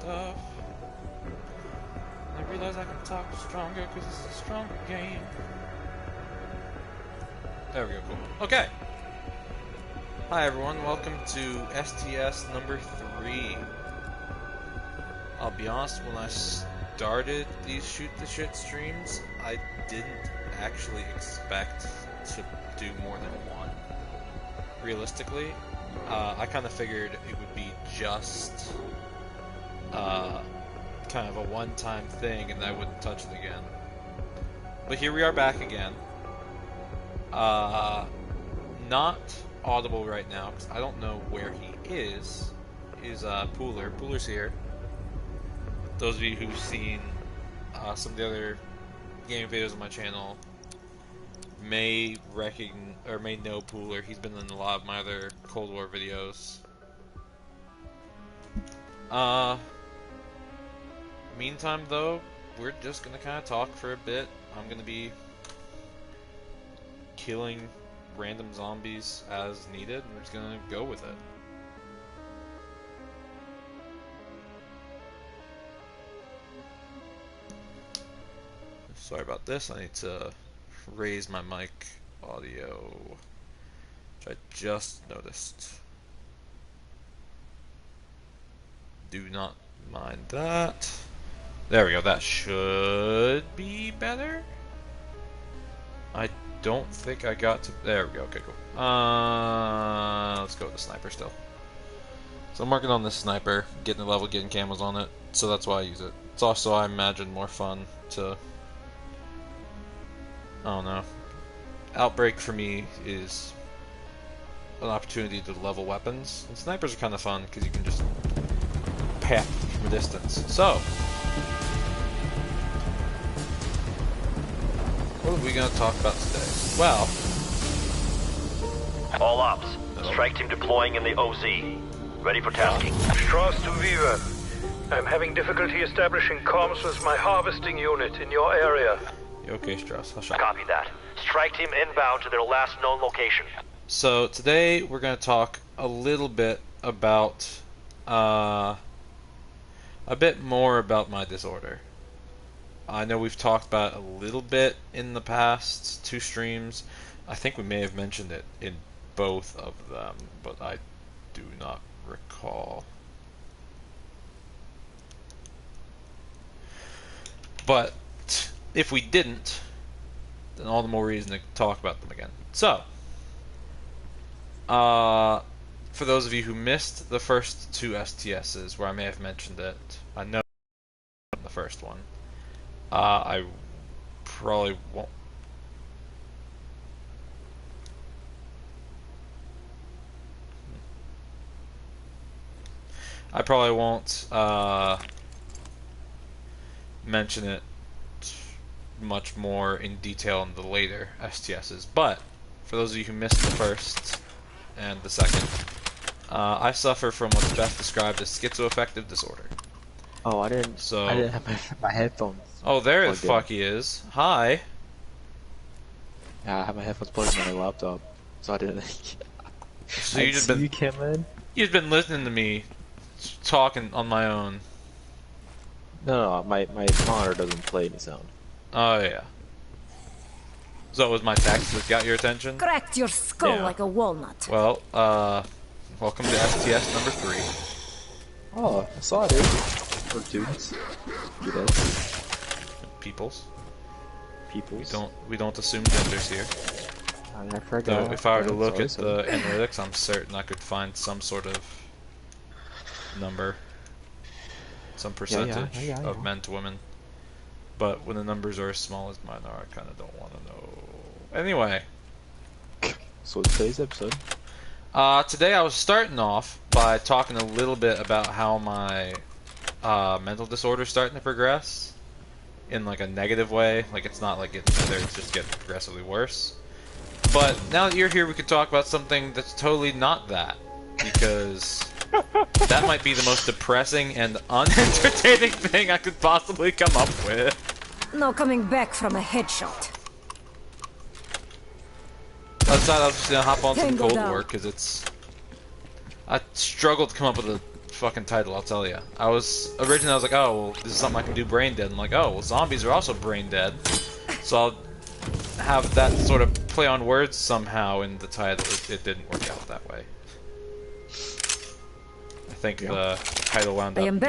stuff. And I realize I can talk stronger because it's a stronger game. There we go, cool. Okay. Hi everyone, welcome to STS number 3. I'll be honest, when I started these Shoot the Shit streams, I didn't actually expect to do more than one. Realistically, I kind of figured it would be just kind of a one-time thing and I wouldn't touch it again. But here we are back again. Not audible right now because I don't know where he is. Pooler. Pooler's here. Those of you who've seen some of the other game videos on my channel may know Pooler. He's been in a lot of my other Cold War videos. Meantime, though, we're just gonna kind of talk for a bit. I'm gonna be killing random zombies as needed, and we're just gonna go with it. Sorry about this, I need to raise my mic audio, which I just noticed. Do not mind that. There we go, that should be better. I don't think I got to... There we go, okay, cool. Let's go with the sniper still. So I'm working on this sniper, getting the level, getting camos on it, so that's why I use it. It's also, I imagine, more fun to... I don't know. Outbreak for me is an opportunity to level weapons, and snipers are kind of fun because you can just pat from a distance. So, what are we going to talk about today? Well, all ops. Strike team deploying in the OZ. Ready for tasking. Strauss to Viva. I'm having difficulty establishing comms with my harvesting unit in your area. Okay, Strauss. I'll shut up. Copy that. Strike team inbound to their last known location. So today we're going to talk a little bit about, a bit more about my disorder. I know we've talked about it a little bit in the past 2 streams. I think we may have mentioned it in both of them, but I do not recall. But if we didn't, then all the more reason to talk about them again. So, for those of you who missed the first 2 STSs, where I may have mentioned it, I know the first one. I probably won't. I probably won't mention it much more in detail in the later STSs, but for those of you who missed the first and the second, I suffer from what's best described as schizoaffective disorder. Oh, I didn't have my headphones. Oh, there the fuck he is. Hi. Yeah, I have my headphones plugged in my laptop, so I didn't. So you came in? You've been listening to me talking on my own. No, my monitor doesn't play any sound. Oh yeah. So it was my text that got your attention? Cracked your skull like a walnut. Well, welcome to STS number 3. Oh, I saw it. Or dudes. Peoples. Peoples. We don't assume genders here. I forgot. Though if I were to look at the analytics, I'm certain I could find some sort of number, some percentage of men to women. But when the numbers are as small as mine are, I kind of don't want to know. Anyway. So today's episode. Today I was starting off by talking a little bit about how my mental disorder is starting to progress in like a negative way. Like it's not like getting better, it's just getting progressively worse. But now that you're here, we could talk about something that's totally not that, because that might be the most depressing and unentertaining thing I could possibly come up with. No coming back from a headshot. I decided I was just gonna hop on some Cold War because it's. I struggled to come up with a fucking title, I'll tell you. Originally I was like, oh, well, this is something I can do brain dead. I'm like, oh, well, zombies are also brain dead. So I'll have that sort of play on words somehow in the title. It didn't work out that way. I think the title wound up being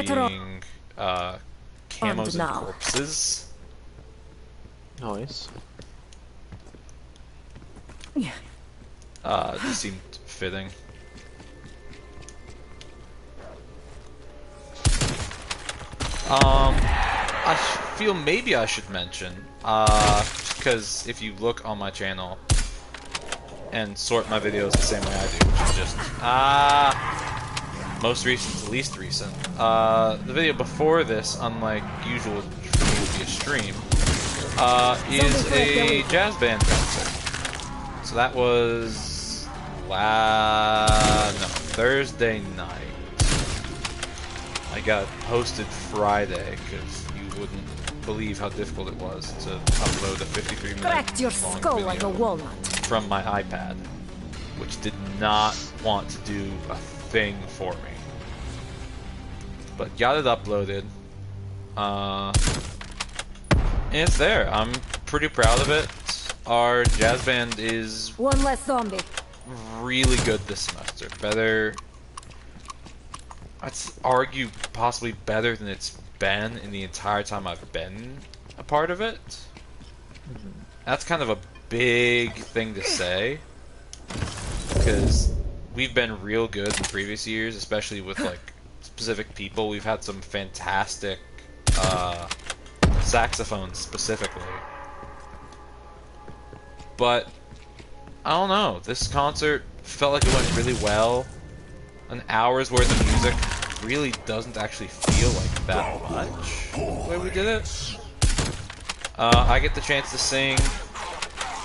Camos and Corpses. Nice. Just seemed fitting. I feel maybe I should mention, because if you look on my channel and sort my videos the same way I do, which is just, most recent to least recent, the video before this, unlike usual would be a stream, is a jazz band concert. So that was Thursday night. I got hosted Friday because you wouldn't believe how difficult it was to upload a 53-minute Cracked your skull like a walnut from my iPad, which did not want to do a thing for me. But got it uploaded, and it's there. I'm pretty proud of it. Our jazz band is one less zombie. Really good this semester. Better, I'd argue possibly better than it's been in the entire time I've been a part of it. That's kind of a big thing to say, because we've been real good in previous years, especially with like specific people. We've had some fantastic saxophones specifically. But I don't know, this concert felt like it went really well. An hour's worth of music really doesn't actually feel like that much the way we did it. I get the chance to sing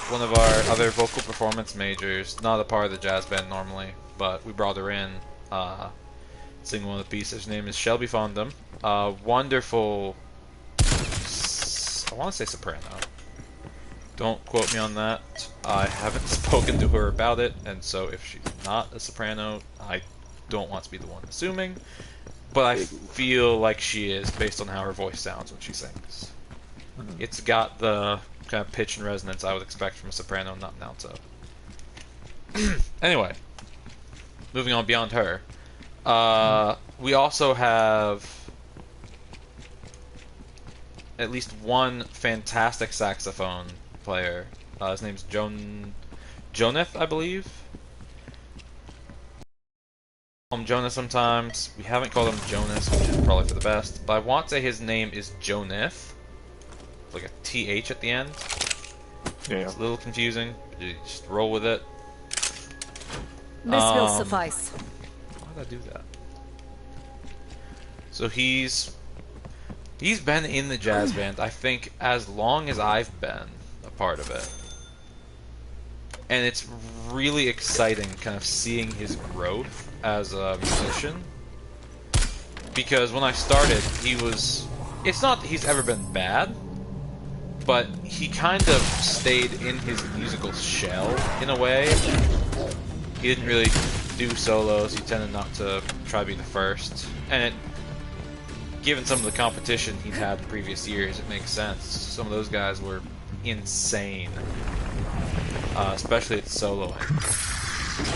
one of our other vocal performance majors, not a part of the jazz band normally, but we brought her in, sing one of the pieces. Her name is Shelby Fondam. Wonderful, I want to say soprano. Don't quote me on that. I haven't spoken to her about it, and so if she's not a soprano, I don't want to be the one assuming, but I feel like she is based on how her voice sounds when she sings. It's got the kind of pitch and resonance I would expect from a soprano, not an alto. Anyway, moving on beyond her. We also have at least one fantastic saxophone player. His name's Joneth, I believe. Call him Jonah sometimes. We haven't called him Jonas, which is probably for the best. But I want to say his name is Joneth, like a TH at the end. Yeah. It's a little confusing. But you just roll with it. This will suffice. Why did I do that? So he's been in the jazz band, I think, as long as I've been a part of it. And it's really exciting kind of seeing his growth as a musician. Because when I started, it's not that he's ever been bad, but he kind of stayed in his musical shell in a way. He didn't really do solos, he tended not to try to be the first. And given some of the competition he'd had in previous years, it makes sense. Some of those guys were insane. Especially at soloing.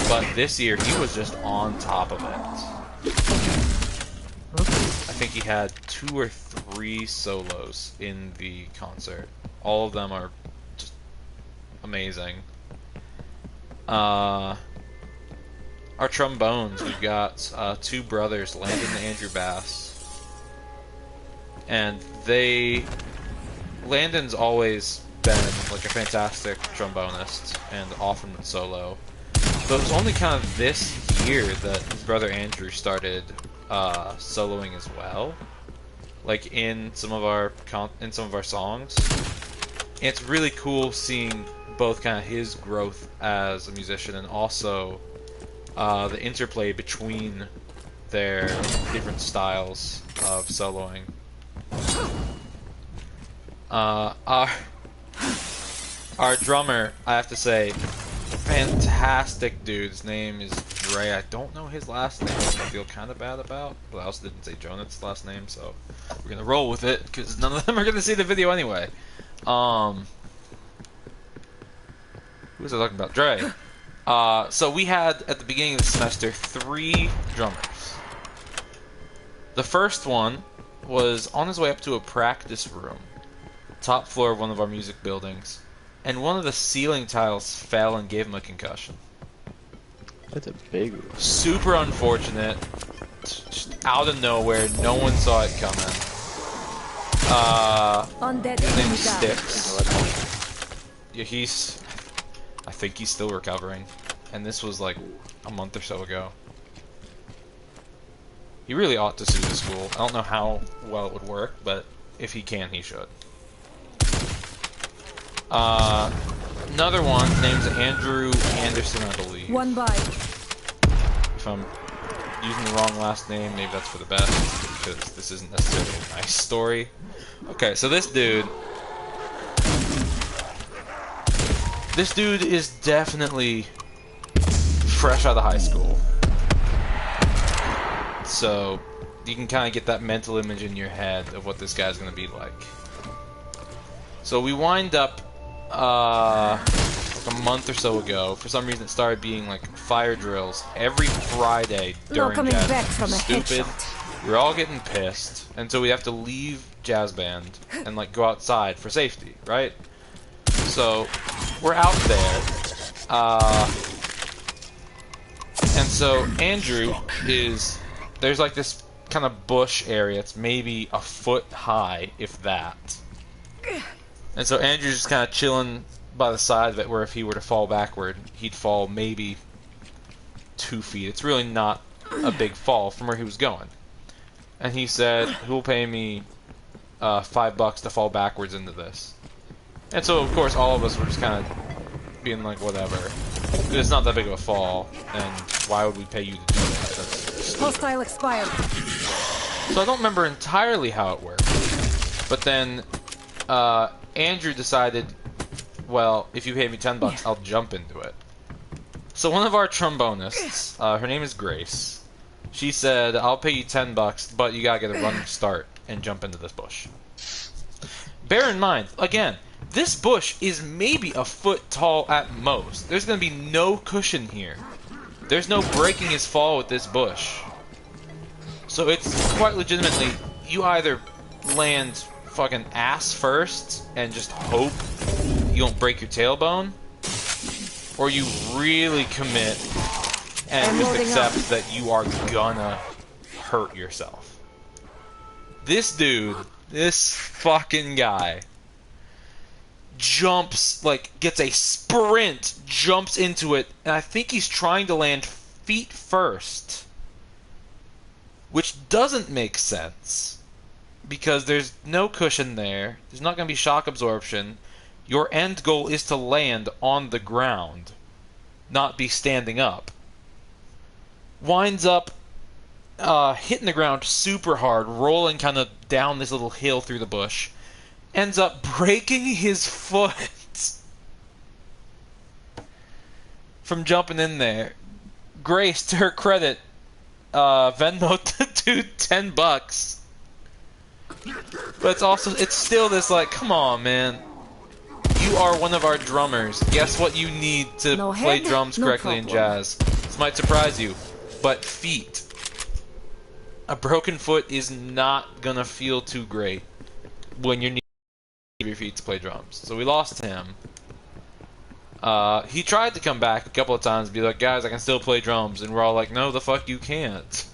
But this year, he was just on top of it. I think he had 2 or 3 solos in the concert. All of them are just amazing. Our trombones, we've got 2 brothers, Landon and Andrew Bass. And Landon's always been like a fantastic trombonist and often solo. But it was only kind of this year that his brother Andrew started soloing as well, like in some of our songs. And it's really cool seeing both kind of his growth as a musician and also the interplay between their different styles of soloing. Our drummer, I have to say, fantastic dude. His name is Dre. I don't know his last name, which I feel kind of bad about, but I also didn't say Jonathan's last name, so we're gonna roll with it because none of them are gonna see the video anyway. Who was I talking about? Dre. So we had at the beginning of the semester 3 drummers. The first one was on his way up to a practice room, top floor of one of our music buildings, and one of the ceiling tiles fell and gave him a concussion. That's a big room. Super unfortunate. Just out of nowhere, no one saw it coming. Undead His enemy name's down. Styx. Yeah, I think he's still recovering, and this was like a month or so ago. He really ought to sue the school. I don't know how well it would work, but if he can, he should. Another one named Andrew Anderson, I believe. One by. If I'm using the wrong last name, maybe that's for the best, because this isn't necessarily a nice story. Okay, so this dude is definitely fresh out of high school. So you can kind of get that mental image in your head of what this guy's going to be like. So we wind up like a month or so ago. For some reason, it started being like fire drills every Friday during coming jazz back band. from a Stupid. headshot. We're all getting pissed, and so we have to leave jazz band and like go outside for safety, right? So we're out there, and so Andrew is. There's like this kind of bush area. It's maybe a foot high, if that. And so Andrew's just kind of chilling by the side of it, where if he were to fall backward, he'd fall maybe 2 feet. It's really not a big fall from where he was going. And he said, "Who'll pay me $5 to fall backwards into this?" And so, of course, all of us were just kind of being like, whatever. It's not that big of a fall, and why would we pay you to do that? That's stupid. Hostile expired. So I don't remember entirely how it worked. But then Andrew decided, well, if you pay me $10, I'll jump into it. So one of our trombonists, her name is Grace, she said, "I'll pay you $10, but you gotta get a running start and jump into this bush." Bear in mind, again, this bush is maybe a foot tall at most. There's gonna be no cushion here. There's no breaking his fall with this bush. So it's quite legitimately, you either land fucking ass first and just hope you don't break your tailbone, or you really commit and just accept that you are gonna hurt yourself. This dude, this fucking guy, jumps, like, gets a sprint, jumps into it, and I think he's trying to land feet first. Which doesn't make sense, because there's no cushion there, there's not going to be shock absorption. Your end goal is to land on the ground, not be standing up. Winds up hitting the ground super hard, rolling kind of down this little hill through the bush. Ends up breaking his foot from jumping in there. Grace, to her credit, Venmo the dude $10. But it's still this like, come on, man. You are one of our drummers. Guess what you need to No play head, drums no correctly in problem. jazz? This might surprise you, but feet. A broken foot is not gonna feel too great when you're your feet to play drums. So we lost him. He tried to come back a couple of times and be like, "Guys, I can still play drums," and we're all like, "No, the fuck you can't.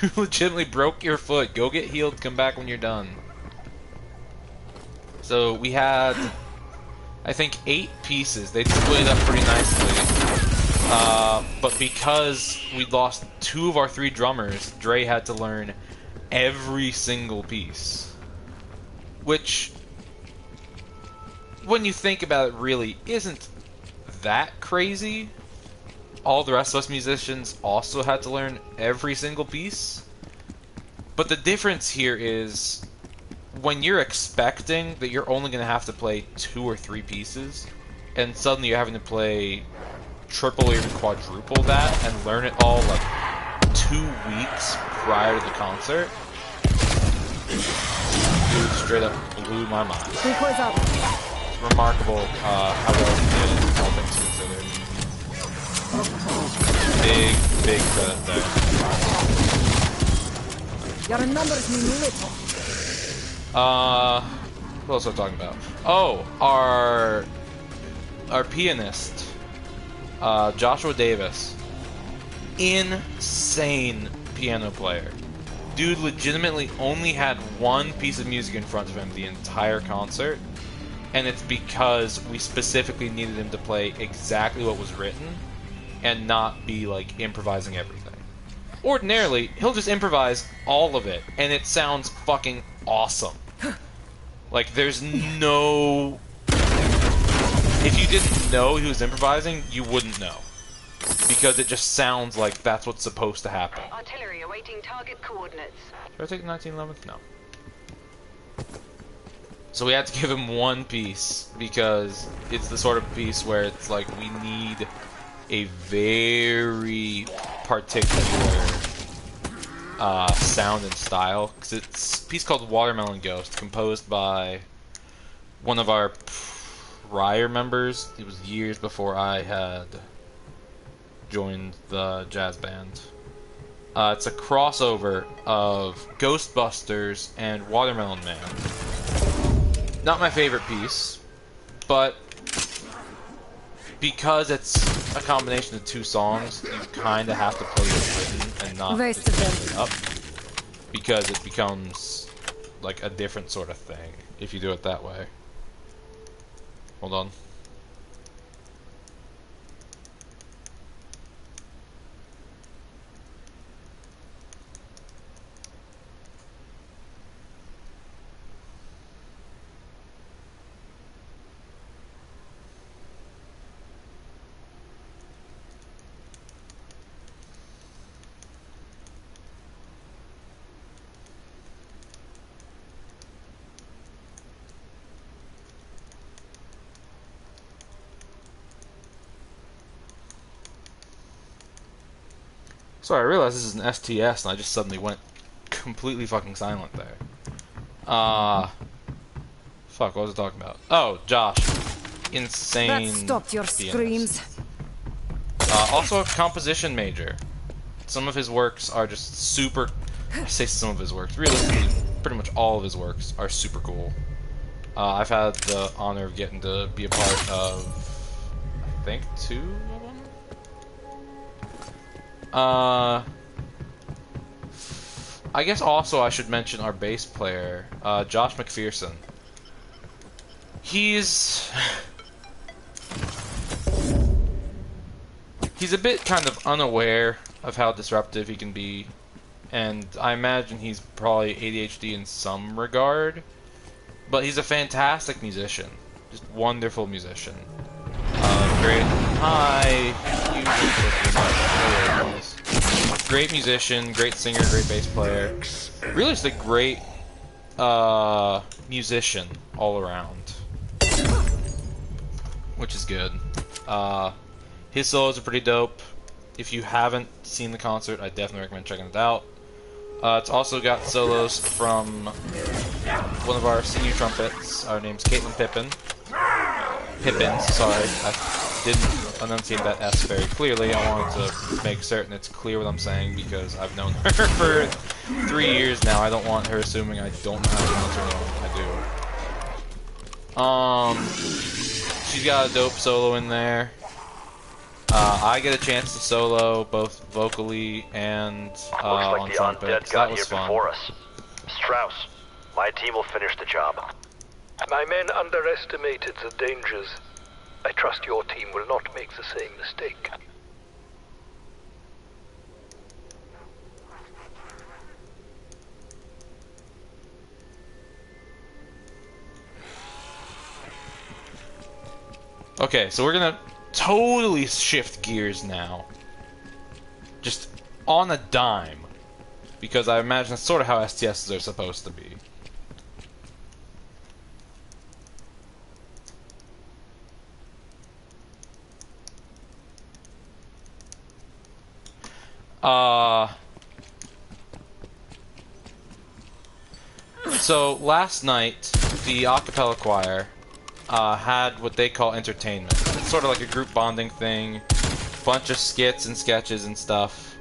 You legitimately broke your foot. Go get healed, come back when you're done." So we had, I think, 8 pieces. They split up pretty nicely. But because we lost 2 of our 3 drummers, Dre had to learn every single piece. Which, when you think about it, really isn't that crazy. All the rest of us musicians also had to learn every single piece. But the difference here is, when you're expecting that you're only going to have to play 2 or 3 pieces, and suddenly you're having to play triple or even quadruple that and learn it all like 2 weeks prior to the concert. Dude, straight up blew my mind. Decoys up. It's remarkable how well he did it, all things considered. Big credit there. Your numbers mean little. What else am I talking about? Oh, our pianist, Joshua Davis. Insane piano player. Dude legitimately only had one piece of music in front of him the entire concert, and it's because we specifically needed him to play exactly what was written and not be like improvising everything. Ordinarily, he'll just improvise all of it, and it sounds fucking awesome. Like, there's no... If you didn't know he was improvising, you wouldn't know. Because it just sounds like that's what's supposed to happen. Artillery awaiting target coordinates. Should I take the 1911? No. So we had to give him one piece, because it's the sort of piece where it's like, we need a very particular sound and style, because it's a piece called Watermelon Ghost, composed by one of our prior members. It was years before I had joined the jazz band. It's a crossover of Ghostbusters and Watermelon Man. Not my favorite piece, but because it's a combination of two songs, you kind of have to play it written and not Waste just of mix it up, because it becomes like a different sort of thing if you do it that way. Hold on. Sorry, I realized this is an STS and I just suddenly went completely fucking silent there. Fuck, what was I talking about? Oh, Josh. Insane. That stopped your pianist. screams. Also a composition major. Some of his works are just super... I say some of his works. Realistically, pretty much all of his works are super cool. I've had the honor of getting to be a part of, I think, 2 of them? I guess also I should mention our bass player, Josh McPherson. He's a bit kind of unaware of how disruptive he can be, and I imagine he's probably ADHD in some regard, but he's a fantastic musician. Just wonderful musician. Great. Hi. Great musician, great singer, great bass player. Really just a great musician all around. Which is good. His solos are pretty dope. If you haven't seen the concert, I definitely recommend checking it out. It's also got solos from one of our senior trumpets. Our name's Caitlin Pippins, sorry. I didn't enunciate that S very clearly. I wanted to make certain it's clear what I'm saying because I've known her for 3 years now. I don't want her assuming I don't know how to pronounce her name. I do. She's got a dope solo in there. I get a chance to solo both vocally and on Looks like the trumpet. undead So got that was here fun. before us. Strauss, my team will finish the job. My men underestimated the dangers. I trust your team will not make the same mistake. Okay, so we're gonna totally shift gears now. Just on a dime. Because I imagine that's sort of how STSs are supposed to be. So last night, the a cappella choir had what they call entertainment. It's sort of like a group bonding thing, bunch of skits and sketches and stuff.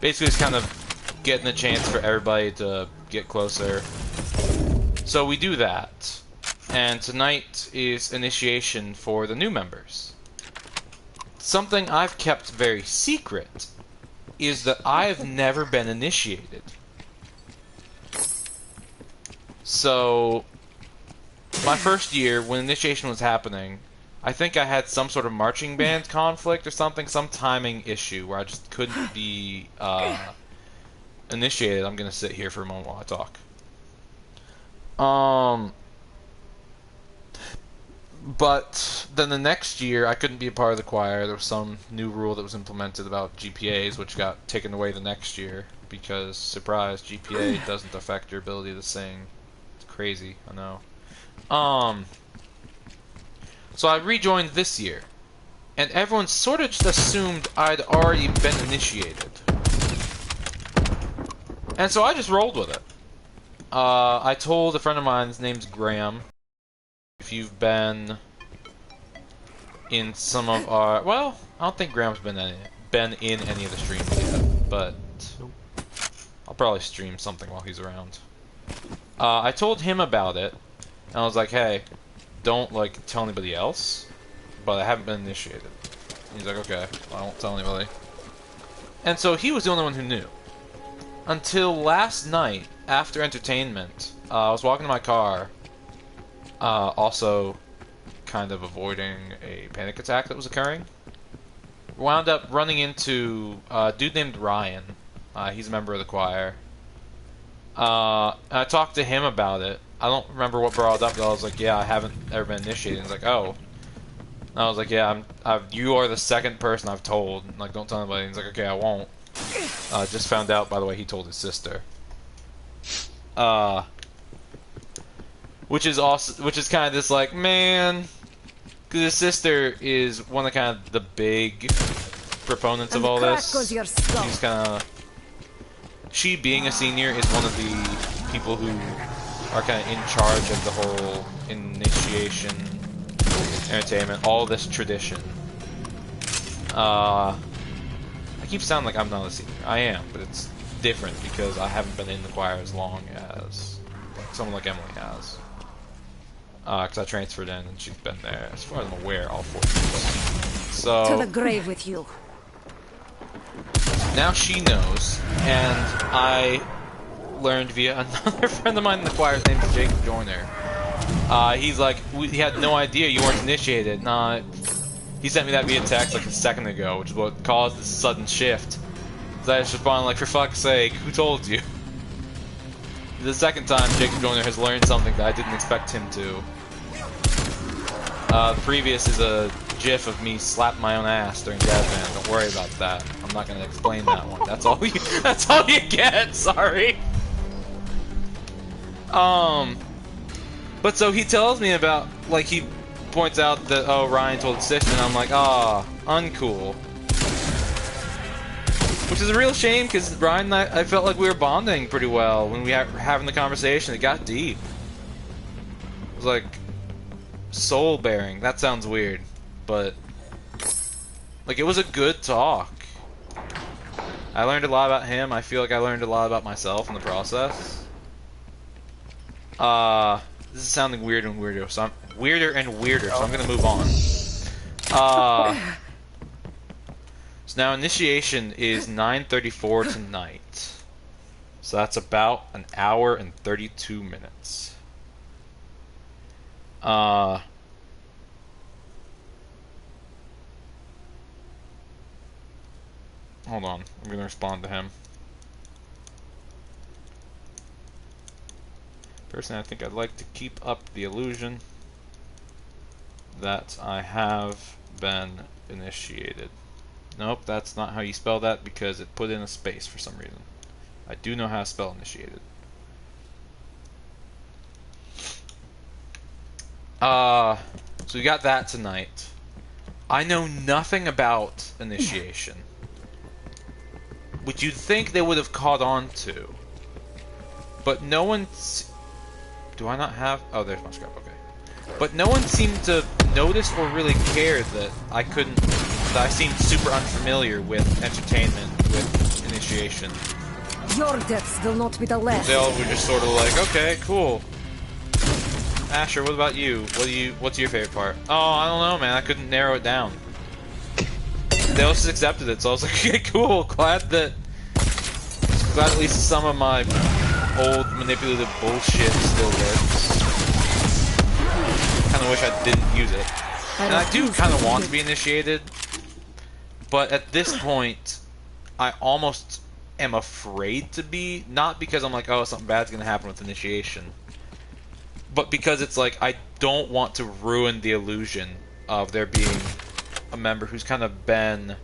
Basically, it's kind of getting a chance for everybody to get closer. So we do that, and tonight is initiation for the new members. Something I've kept very secret is that I've never been initiated. So, my first year, when initiation was happening, I think I had some sort of marching band conflict or something, some timing issue where I just couldn't be initiated. I'm gonna sit here for a moment while I talk. But then the next year, I couldn't be a part of the choir. There was some new rule that was implemented about GPAs, which got taken away the next year because, surprise, GPA doesn't affect your ability to sing. It's crazy, I know. So I rejoined this year, and everyone sort of just assumed I'd already been initiated. And so I just rolled with it. I told a friend of mine, his name's Graham, if you've been in some of our... Well, I don't think Graham's been in any of the streams yet, but I'll probably stream something while he's around. I told him about it, and I was like, hey, don't, like, tell anybody else, but I haven't been initiated. And he's like, okay, well, I won't tell anybody. And so he was the only one who knew. Until last night, after entertainment, I was walking to my car, also kind of avoiding a panic attack that was occurring. Wound up running into a dude named Ryan. He's a member of the choir. I talked to him about it. I don't remember what brought it up, but I was like, yeah, I haven't ever been initiated. And he's like, oh. And I was like, yeah, you are the second person I've told. Like, don't tell anybody. And he's like, okay, I won't. Just found out, by the way, he told his sister. Which is kind of this, like, man, because his sister is one of kind of the big proponents of all this. She's kind of, she being a senior is one of the people who are kind of in charge of the whole initiation, entertainment, all this tradition. I keep sounding like I'm not a senior. I am, but it's different because I haven't been in the choir as long as someone like Emily has. Because I transferred in and she's been there, as far as I'm aware, all 4 years. So To the grave with you. now she knows, and I learned via another friend of mine in the choir, his name's Jacob Joyner. He's like, he had no idea you weren't initiated. Nah, he sent me that via text like a second ago, which is what caused this sudden shift. So I just responded like, for fuck's sake, who told you? The second time Jacob Joyner has learned something that I didn't expect him to. The previous is a gif of me slapping my own ass during jazz band. Don't worry about that. I'm not gonna explain that one. That's all you get, sorry. But so he tells me about, like, he points out that, oh, Ryan told his sister, and I'm like, ah, uncool. Which is a real shame, because Ryan and I felt like we were bonding pretty well when we were having the conversation. It got deep. It was like soul-bearing. That sounds weird, but like, it was a good talk. I learned a lot about him. I feel like I learned a lot about myself in the process. This is sounding weird and weirder, so I'm weirder and weirder, so I'm gonna move on. So now initiation is 9:34 tonight. So that's about an hour and 32 minutes. Hold on, I'm gonna respond to him. Personally, I think I'd like to keep up the illusion that I have been initiated. Nope, that's not how you spell that because it put in a space for some reason. I do know how to spell initiated. So we got that tonight. I know nothing about initiation, which you'd think they would have caught on to, but no one's... Do I not have... Oh, there's my scrap, okay. But no one seemed to notice or really care that I couldn't... That I seemed super unfamiliar with entertainment, with initiation. Your deaths will not be the last. They all were just sort of like, okay, cool. Asher, what about you? What's your favorite part? Oh, I don't know, man. I couldn't narrow it down. They all just accepted it, so I was like, okay, cool. Glad at least some of my old manipulative bullshit still works. Kind of wish I didn't use it. And I do kind of want to be initiated, but at this point, I almost am afraid to be. Not because I'm like, oh, something bad's gonna happen with initiation, but because it's like I don't want to ruin the illusion of there being a member who's kind of been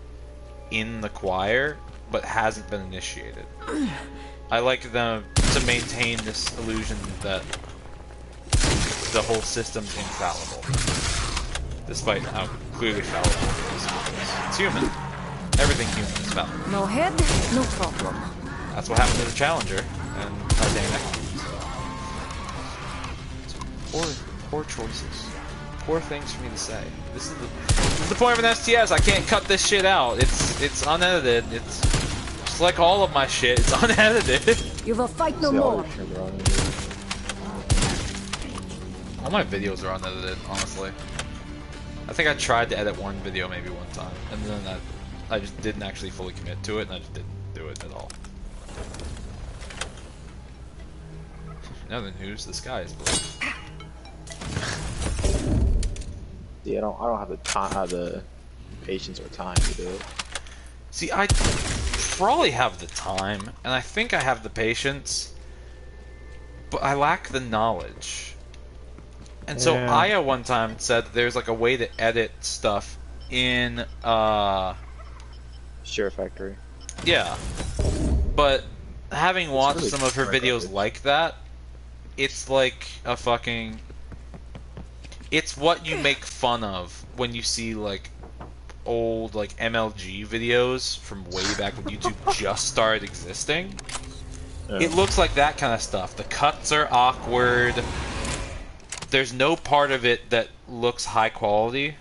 in the choir but hasn't been initiated. I like them to maintain this illusion that the whole system's infallible, despite how clearly fallible it is. It's human. Everything human is fallible. No head, no problem. That's what happened to the Challenger and Titanic. Poor choices. Poor things for me to say. This is the point of an STS. I can't cut this shit out. It's unedited. It's just like all of my shit. It's unedited. You will fight no more. All my videos are unedited, honestly. I think I tried to edit one video maybe one time, and then I just didn't actually fully commit to it, and I just didn't do it at all. In other news, the sky is blue. Yeah, I don't have the time, the patience or time to do it. See, I probably have the time, and I think I have the patience, but I lack the knowledge. And so Aya one time said there's like a way to edit stuff in Share Factory. Yeah. But having watched really some of her videos like that, it's like a fucking... It's what you make fun of when you see like old like MLG videos from way back when YouTube just started existing. Yeah. It looks like that kind of stuff. The cuts are awkward. There's no part of it that looks high quality.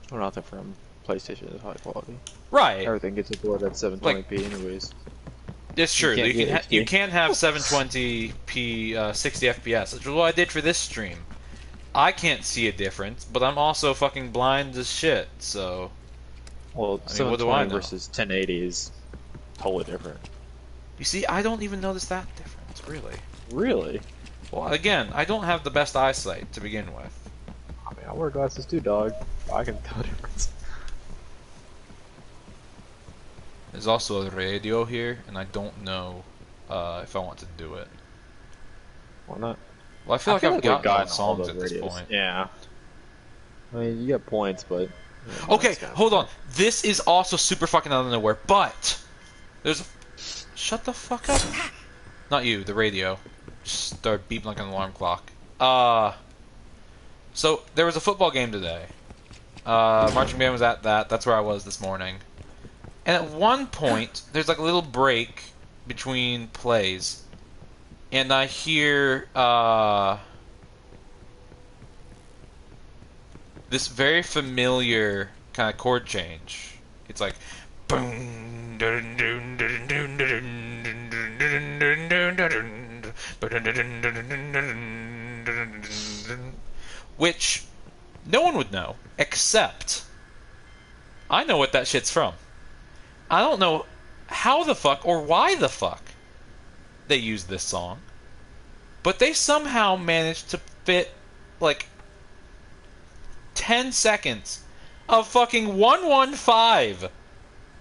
Well, nothing from PlayStation is high quality. Right. Everything gets uploaded at 720p anyways. It's true. You can't have 720p 60 FPS, which is what I did for this stream. I can't see a difference, but I'm also fucking blind as shit, so... Well, I mean, what do I know? versus 1080 is totally different. You see, I don't even notice that difference, really. Really? Well, again, I don't have the best eyesight to begin with. I mean, I wear glasses too, dog. I can tell the difference. There's also a radio here, and I don't know if I want to do it. Why not? Well, I feel like I've gotten all songs at this point. Yeah. I mean, you get points, but... Yeah, okay, hold on. This is also super fucking out of nowhere, but... There's a... Shut the fuck up. Not you, the radio. Just start beeping like an alarm clock. So, there was a football game today. Marching band was at that. That's where I was this morning. And at one point, there's like a little break between plays. And I hear this very familiar kind of chord change. It's like which no one would know except I know what that shit's from. I don't know how the fuck or why the fuck they used this song, but they somehow managed to fit like 10 seconds of fucking 115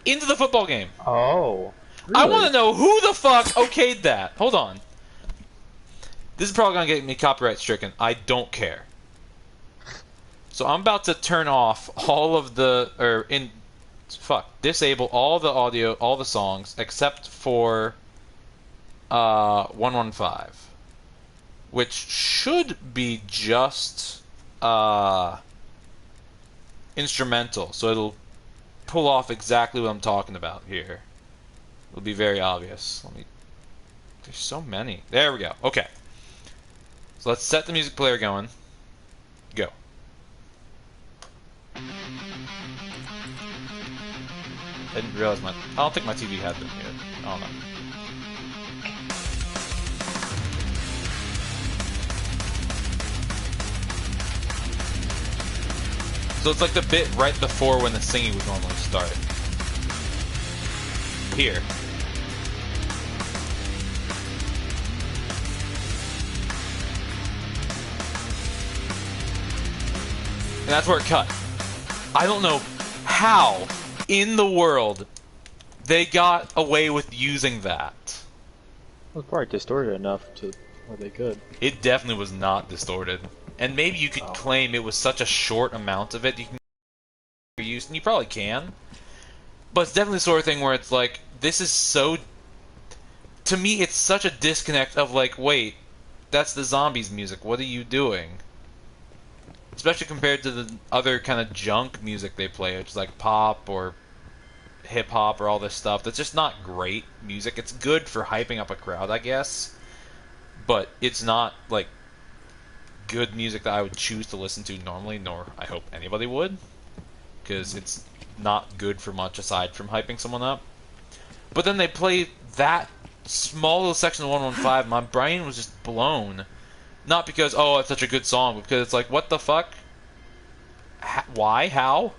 into the football game. Oh. Really? I want to know who the fuck okayed that. Hold on. This is probably going to get me copyright stricken. I don't care. So I'm about to turn off all of the, disable all the audio, all the songs, except for 115, which should be just instrumental, so it'll pull off exactly what I'm talking about here. It'll be very obvious. There's so many. There we go. Okay. So let's set the music player going. Go. I didn't realize I don't think my TV had them yet. I don't know. So it's like the bit right before when the singing would normally start. Here. And that's where it cut. I don't know how in the world they got away with using that. It was probably distorted enough to where they could. It definitely was not distorted. And maybe you could claim it was such a short amount of it you can use, and you probably can. But it's definitely the sort of thing where it's like, this is so... To me, it's such a disconnect of like, wait, that's the zombies music, what are you doing? Especially compared to the other kind of junk music they play, which is like pop or hip-hop or all this stuff. That's just not great music. It's good for hyping up a crowd, I guess. But it's not, like, good music that I would choose to listen to normally, nor I hope anybody would. Because it's not good for much aside from hyping someone up. But then they play that small little section of 115, my brain was just blown. Not because, oh, it's such a good song, but because it's like, what the fuck? Why? How?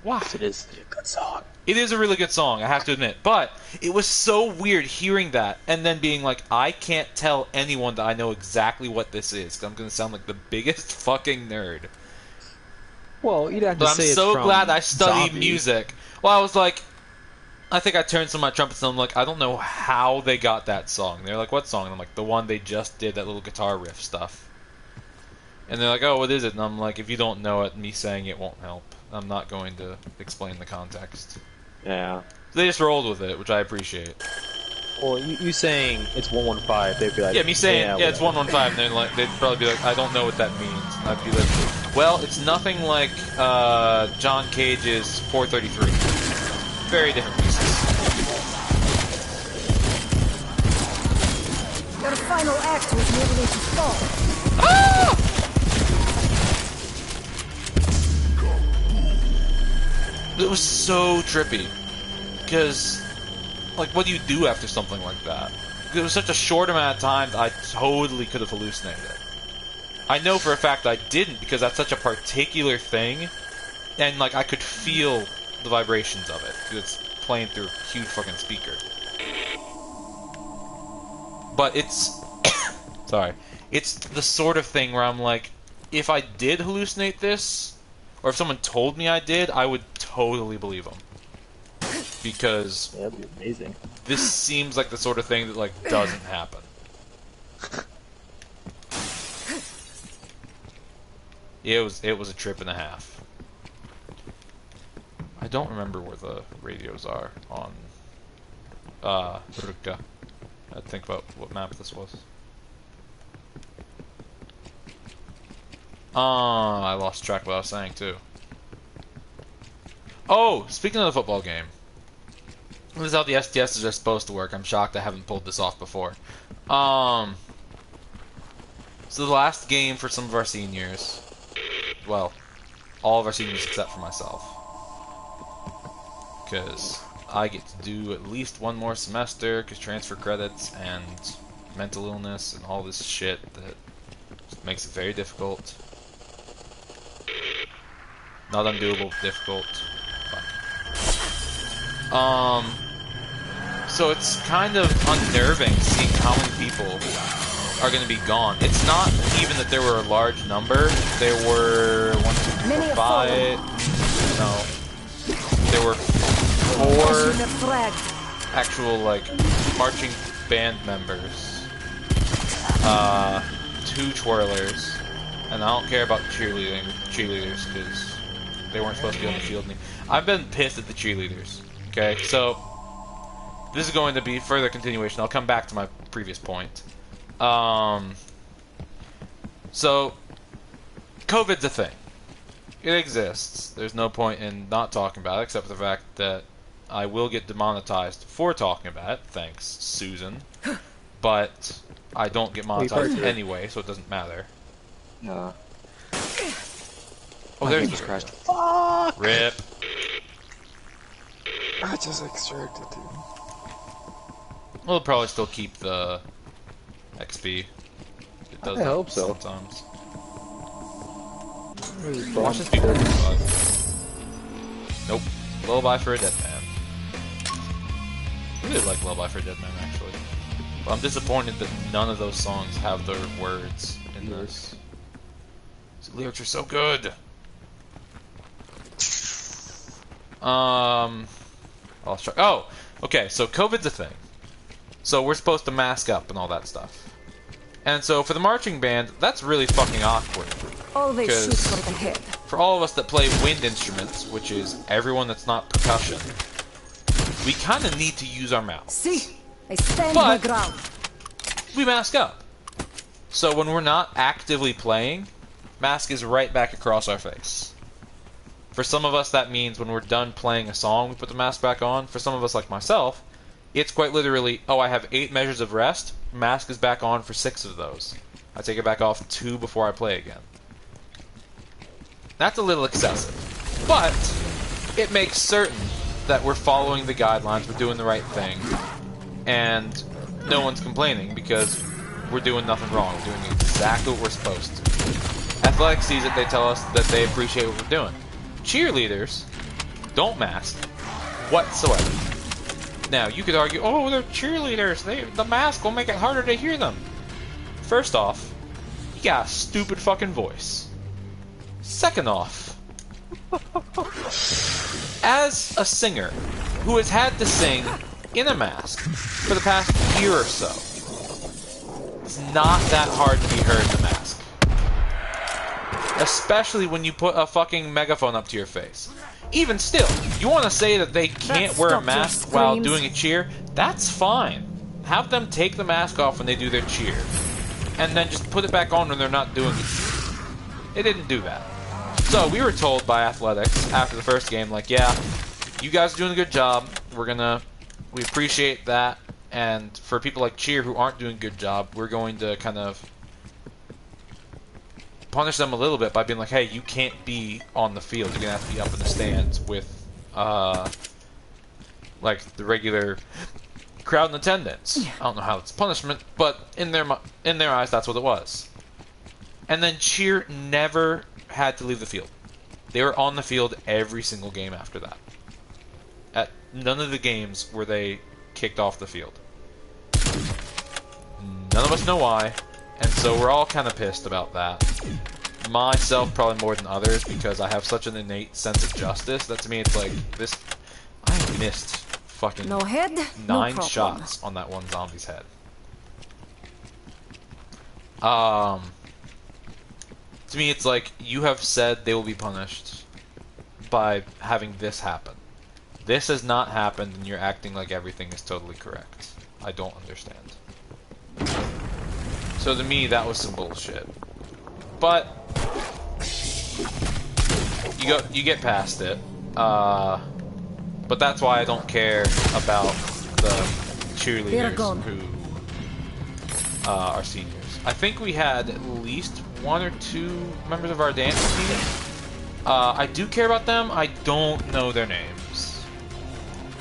Why? It is a good song. It is a really good song, I have to admit. But it was so weird hearing that and then being like, I can't tell anyone that I know exactly what this is, because I'm going to sound like the biggest fucking nerd. Well, you'd have to But say I'm it's so from glad I studied Zombie. music. Well, I was like, I think I turned some of my trumpets and I'm like, I don't know how they got that song. They're like, what song? And I'm like, the one they just did, that little guitar riff stuff. And they're like, oh, what is it? And I'm like, if you don't know it, me saying it won't help. I'm not going to explain the context. Yeah. They just rolled with it, which I appreciate. Well, you saying it's 115, they'd be like, Yeah, me saying, yeah, it's whatever. 115, and then like, they'd probably be like, I don't know what that means. I'd be like, well, it's nothing like John Cage's 433. Very different pieces. Your final act was merely to fall. Ah! It was so trippy. Because, like, what do you do after something like that? It was such a short amount of time that I totally could have hallucinated it. I know for a fact I didn't, because that's such a particular thing, and, like, I could feel the vibrations of it, because it's playing through a huge fucking speaker. But it's... sorry. It's the sort of thing where I'm like, if I did hallucinate this, or if someone told me I did, I would totally believe them. Because... Yeah, that'd be amazing. This seems like the sort of thing that, like, doesn't happen. It was a trip and a half. I don't remember where the radios are on Ruka. I'd think about what map this was. I lost track of what I was saying too. Oh, speaking of the football game. This is how the STSs are supposed to work. I'm shocked I haven't pulled this off before. So the last game for some of our seniors, well, all of our seniors except for myself, because I get to do at least one more semester, because transfer credits and mental illness and all this shit that just makes it very difficult. Not undoable, difficult. Fuck. So it's kind of unnerving seeing how many people are going to be gone. It's not even that there were a large number. There were 1, 2, 3, 4, 5. No. There were 4 actual, like, marching band members. 2 twirlers. And I don't care about cheerleaders because they weren't supposed to be on the field. I've been pissed at the cheerleaders. Okay, so this is going to be further continuation. I'll come back to my previous point. So COVID's a thing. it exists. There's no point in not talking about it, except for the fact that I will get demonetized for talking about it. Thanks, Susan. But I don't get monetized anyway, so it doesn't matter. Yeah. Oh, My there's game the just crashed. Fuck! rip. I just extracted, dude. We'll probably still keep the XP. It does I that hope so. sometimes. Really Watch bummed. this be 45. Nope. Lullaby for a Dead Man. I really like Lullaby for a Dead Man, actually. But I'm disappointed that none of those songs have their words in this. The lyrics are so good. Let's try. Oh, okay. So COVID's a thing. So we're supposed to mask up and all that stuff. And so for the marching band, that's really fucking awkward. Always shoot Because for the head. for all of us that play wind instruments, which is everyone that's not percussion, we kind of need to use our mouths. See? I stand my But ground. we mask up. So when we're not actively playing, mask is right back across our face. For some of us, that means when we're done playing a song, we put the mask back on. For some of us, like myself, it's quite literally, oh, I have 8 measures of rest, mask is back on for 6 of those. I take it back off 2 before I play again. That's a little excessive. But it makes certain that we're following the guidelines, we're doing the right thing, and no one's complaining because we're doing nothing wrong. We're doing exactly what we're supposed to. Athletics sees it, they tell us that they appreciate what we're doing. Cheerleaders don't mask whatsoever. Now, you could argue, oh, they're cheerleaders. The mask will make it harder to hear them. First off, you got a stupid fucking voice. Second off, as a singer who has had to sing in a mask for the past year or so, it's not that hard to be heard in the mask. Especially when you put a fucking megaphone up to your face. Even still, you want to say that they can't wear a mask while doing a cheer? That's fine. Have them take the mask off when they do their cheer. And then just put it back on when they're not doing it. They didn't do that. So we were told by athletics after the first game, like, yeah, you guys are doing a good job. We appreciate that. And for people like cheer who aren't doing a good job, we're going to kind of punish them a little bit by being like, hey, you can't be on the field. You're going to have to be up in the stands with, like, the regular crowd in attendance. I don't know how it's punishment, but in their eyes, that's what it was. And then cheer never had to leave the field. They were on the field every single game after that. At none of the games were they kicked off the field. None of us know why, and so we're all kind of pissed about that. Myself probably more than others, because I have such an innate sense of justice that to me it's like, this... I missed fucking No head, 9 no shots on that one zombie's head. To me it's like, you have said they will be punished by having this happen. This has not happened and you're acting like everything is totally correct. I don't understand. So to me, that was some bullshit. But you get past it. But that's why I don't care about the cheerleaders who are seniors. I think we had at least 1 or 2 members of our dance team. I do care about them. I don't know their names.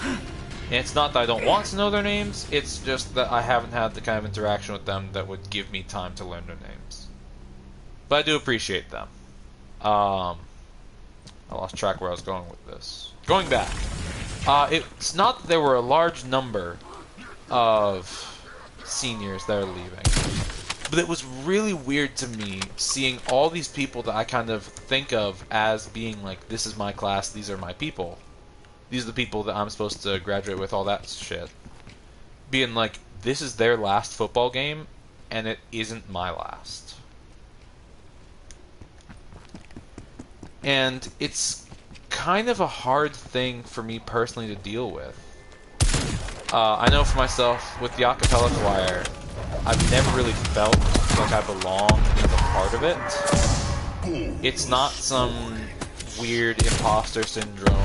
And it's not that I don't want to know their names, it's just that I haven't had the kind of interaction with them that would give me time to learn their names. But I do appreciate them. I lost track where I was going with this. Going back. It's not that there were a large number of seniors that are leaving. But it was really weird to me seeing all these people that I kind of think of as being like, this is my class, these are my people. These are the people that I'm supposed to graduate with, all that shit. Being like, this is their last football game, and it isn't my last. And it's kind of a hard thing for me personally to deal with. I know for myself, with the a cappella choir, I've never really felt like I belong as a part of it. It's not some weird imposter syndrome,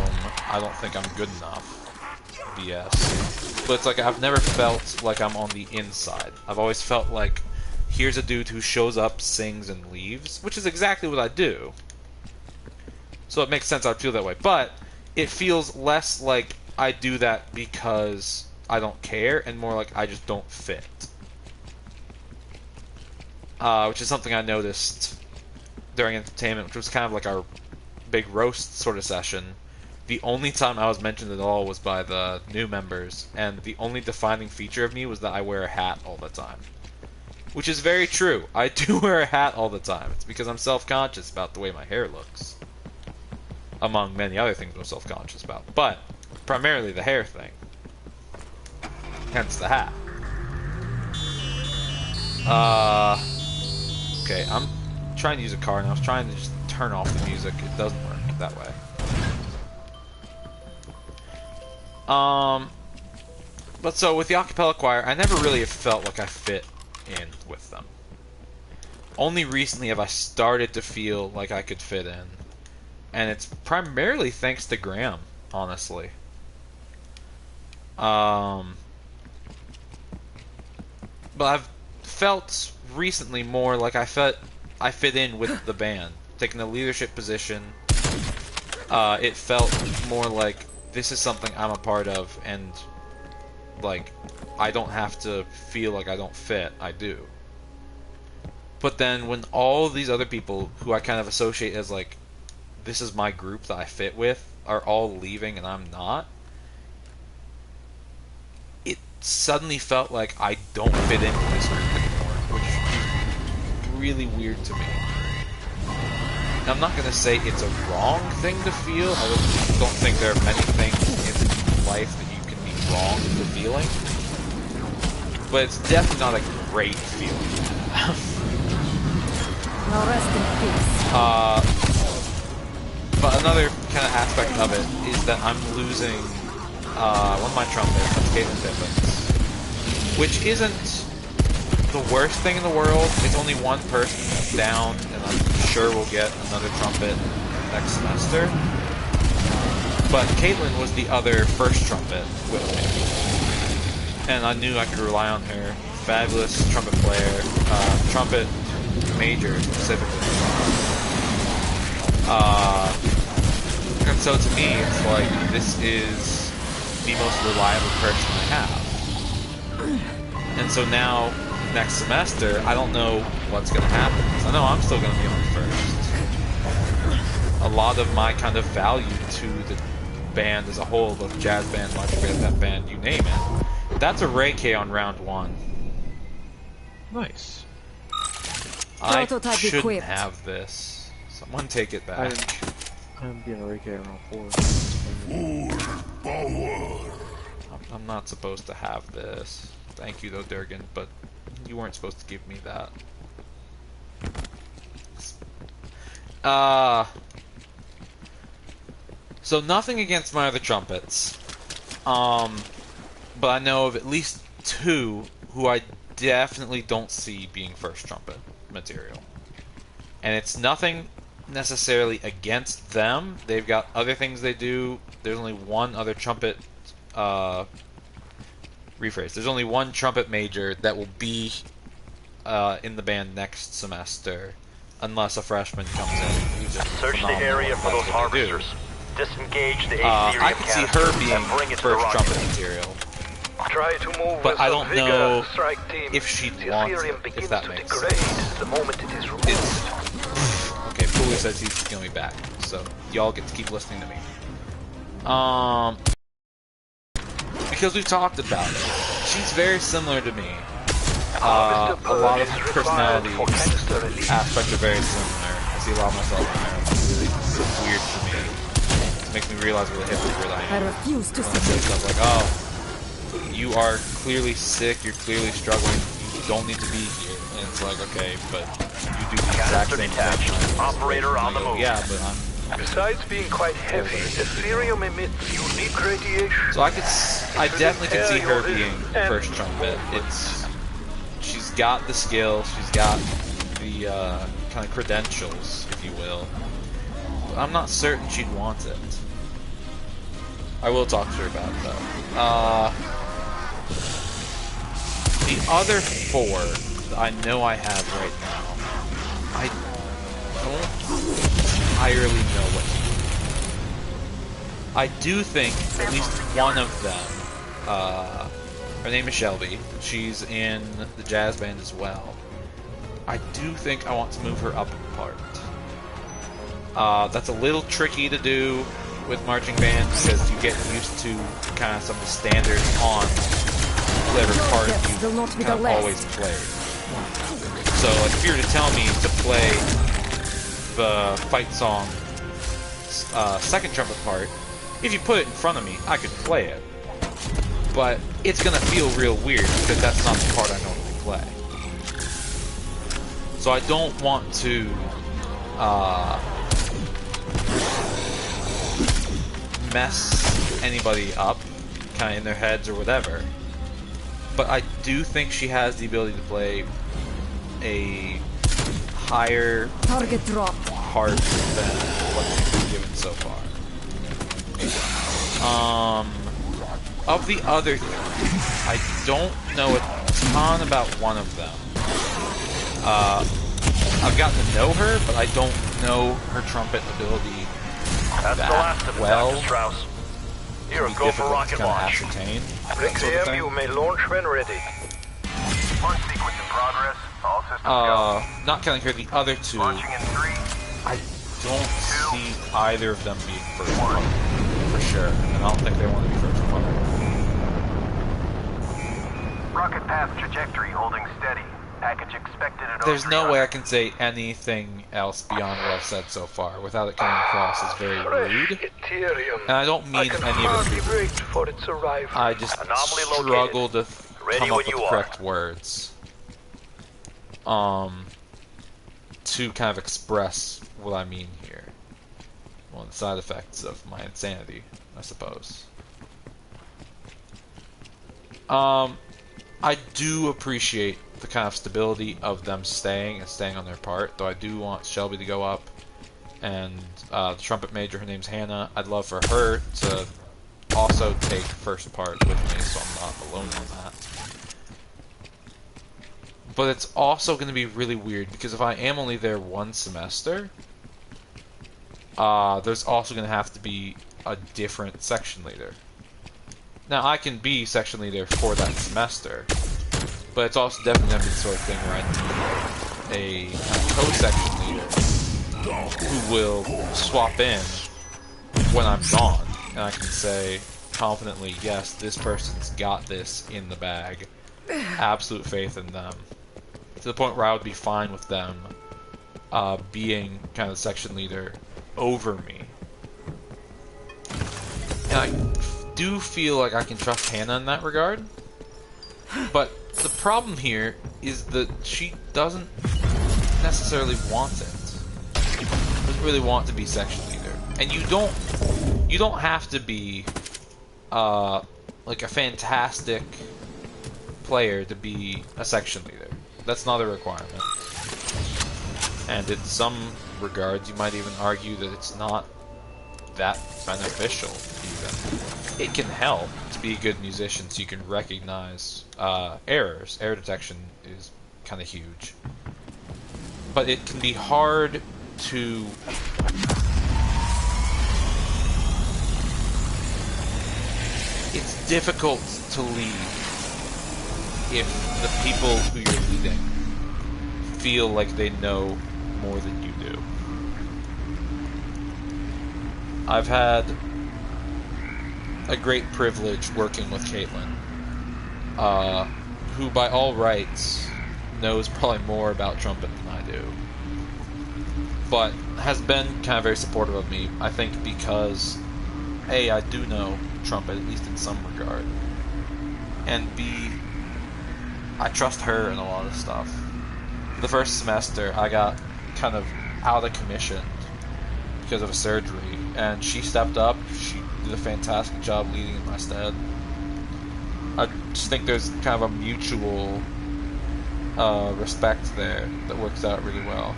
I don't think I'm good enough BS. But it's like I've never felt like I'm on the inside. I've always felt like here's a dude who shows up, sings, and leaves, which is exactly what I do. So it makes sense I'd feel that way. But it feels less like I do that because I don't care, and more like I just don't fit. Which is something I noticed during entertainment, which was kind of like our big roast sort of session. The only time I was mentioned at all was by the new members, and the only defining feature of me was that I wear a hat all the time. Which is very true. I do wear a hat all the time. It's because I'm self-conscious about the way my hair looks. Among many other things I'm self-conscious about. But, primarily the hair thing. Hence the hat. Okay, I'm trying to use a car, and I was trying to just turn off the music. It doesn't work that way. But so with the acapella choir, I never really have felt like I fit in with them. Only recently have I started to feel like I could fit in. And it's primarily thanks to Graham, honestly. But I've felt recently more like I fit in with the band. Taking a leadership position, it felt more like this is something I'm a part of, and like I don't have to feel like I don't fit. I do. But then when all these other people who I kind of associate as like this is my group that I fit with are all leaving and I'm not, it suddenly felt like I don't fit in with this group anymore, which is really weird to me. And I'm not going to say it's a wrong thing to feel. I don't think there are many things in life that you can be wrong for feeling. But it's definitely not a great feeling. Now rest in peace. But another kind of aspect of it is that I'm losing one of my trumpets, that's Camos and Corpses, which isn't the worst thing in the world. It's only one person down, and I'm sure we'll get another trumpet next semester. But Caitlin was the other first trumpet with me, and I knew I could rely on her. Fabulous trumpet player, trumpet major specifically. And so to me, it's like this is the most reliable person I have. And so now, next semester, I don't know what's going to happen. I know I'm still going to be on first. A lot of my kind of value to the band as a whole, both jazz band, marching band, that band, you name it, that's a Ray K on round 1. Nice. I Prototype shouldn't equipped. have this. Someone take it back. I'm being a Reiki around 4. I'm not supposed to have this. Thank you though, Durgan, but you weren't supposed to give me that. So nothing against my other trumpets. But I know of at least 2 who I definitely don't see being first trumpet material. And it's nothing necessarily against them. They've got other things they do. There's only one other trumpet rephrase. There's only one trumpet major that will be in the band next semester, unless a freshman comes in. Who's just Search the phenomenal area and for that's those what they do. harvesters. Disengage the I Aetherium could see canister her and being bring it to the first rocket trumpet tank. material, Try to move but with I the don't vigor, know strike team. if she'd The want Aetherium it, begins if that to makes degrade sense. the moment it is removed. Okay, Puli says he's going to be back, so y'all get to keep listening to me. Because we've talked about it. She's very similar to me. A lot of her personality aspects are very similar. I see a lot of myself in her. It's really weird for me. It makes me realize what a hypocrite I I am. refuse to When I say submit. stuff like, oh, you are clearly sick, you're clearly struggling, you don't need to be here. And it's like, okay, but you do the exact Canister same detached. thing. Operator on the move. Yeah, but Besides being quite heavy, Aetherium emits unique radiation. So I definitely could see her being first trumpet. She's got the skill, she's got the kind of credentials, if you will. but I'm not certain she'd want it. I will talk to her about it, though. The other 4 that I know I have right now, I don't entirely know what to do. I do think at least one of them, her name is Shelby, she's in the jazz band as well. I do think I want to move her up a part. That's a little tricky to do with marching band because you get used to kind of some of the standards on whatever part you kind of always played. So, like, if you were to tell me to play the fight song second trumpet part, if you put it in front of me, I could play it. But it's gonna feel real weird because that's not the part I normally play. So I don't want to mess anybody up, kind of in their heads or whatever. But I do think she has the ability to play a higher Target drop part than what she's been given so far. Of the other three, I don't know a ton about one of them. I've gotten to know her, but I don't know her trumpet ability That's the last of well. Dr. Strauss. You're a Be go for difficult to rocket kind of launch. ascertain. Rick Sort of here, thing. you may launch when ready. Launch sequence in progress. All systems go. Not counting her, the other 2, Launching in 3. I don't see either of them being first part, for sure. And I don't think they want to be first part. Rocket path trajectory holding steady. Package expected at There's no 0300. way I can say anything else beyond what I've said so far without it coming across as very Fresh rude. Ethereum. And I don't I mean can any of it hardly rude. wait for its arrival. I just Anomaly located. struggle to Ready come when up with you the are. correct words. To kind of express what I mean here. One of the side effects of my insanity, I suppose. I do appreciate the kind of stability of them staying on their part, though I do want Shelby to go up, and the trumpet major, her name's Hannah. I'd love for her to also take first part with me, so I'm not alone on that. But it's also going to be really weird, because if I am only there 1 semester, there's also going to have to be a different section leader. Now, I can be section leader for that semester, but it's also definitely going to be the sort of thing where I need a co-section leader who will swap in when I'm gone, and I can say confidently, yes, this person's got this in the bag. Absolute faith in them. To the point where I would be fine with them being kind of the section leader over me. And I do feel like I can trust Hannah in that regard. But the problem here is that she doesn't necessarily want it. Doesn't really want to be section leader. And you don't have to be like a fantastic player to be a section leader. That's not a requirement. And in some regards, you might even argue that it's not that beneficial, even. It can help to be a good musician so you can recognize errors. Error detection is kind of huge. But it can be hard to... It's difficult to lead if the people who you're leading feel like they know more than you do. I've had a great privilege working with Caitlin, who by all rights knows probably more about trumpet than I do, but has been kind of very supportive of me, I think because A, I do know trumpet, at least in some regard, and B, I trust her in a lot of stuff. The first semester, I got kind of out of commission because of a surgery, and she stepped up. She did a fantastic job leading in my stead. I just think there's kind of a mutual respect there that works out really well.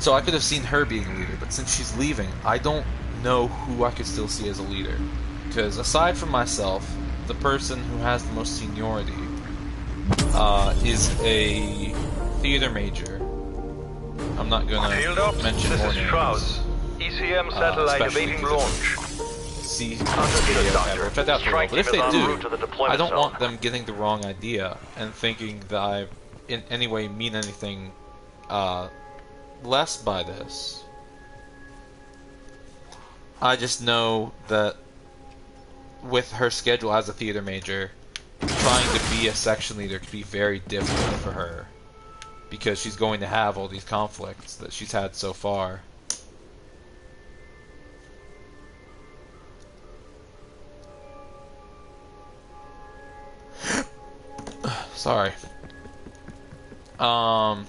So I could have seen her being a leader, but since she's leaving, I don't know who I could still see as a leader. Because aside from myself, the person who has the most seniority is a theater major. I'm not gonna Field ops, mention this more is names. Strauss. ECM satellite especially awaiting because launch. See, Understood, Doctor. which I doubt they will. Strike But if team they is en do, route to the deployment I don't zone. want them getting the wrong idea and thinking that I, in any way, mean anything less by this. I just know that with her schedule as a theater major, trying to be a section leader could be very difficult for her because she's going to have all these conflicts that she's had so far. Sorry. The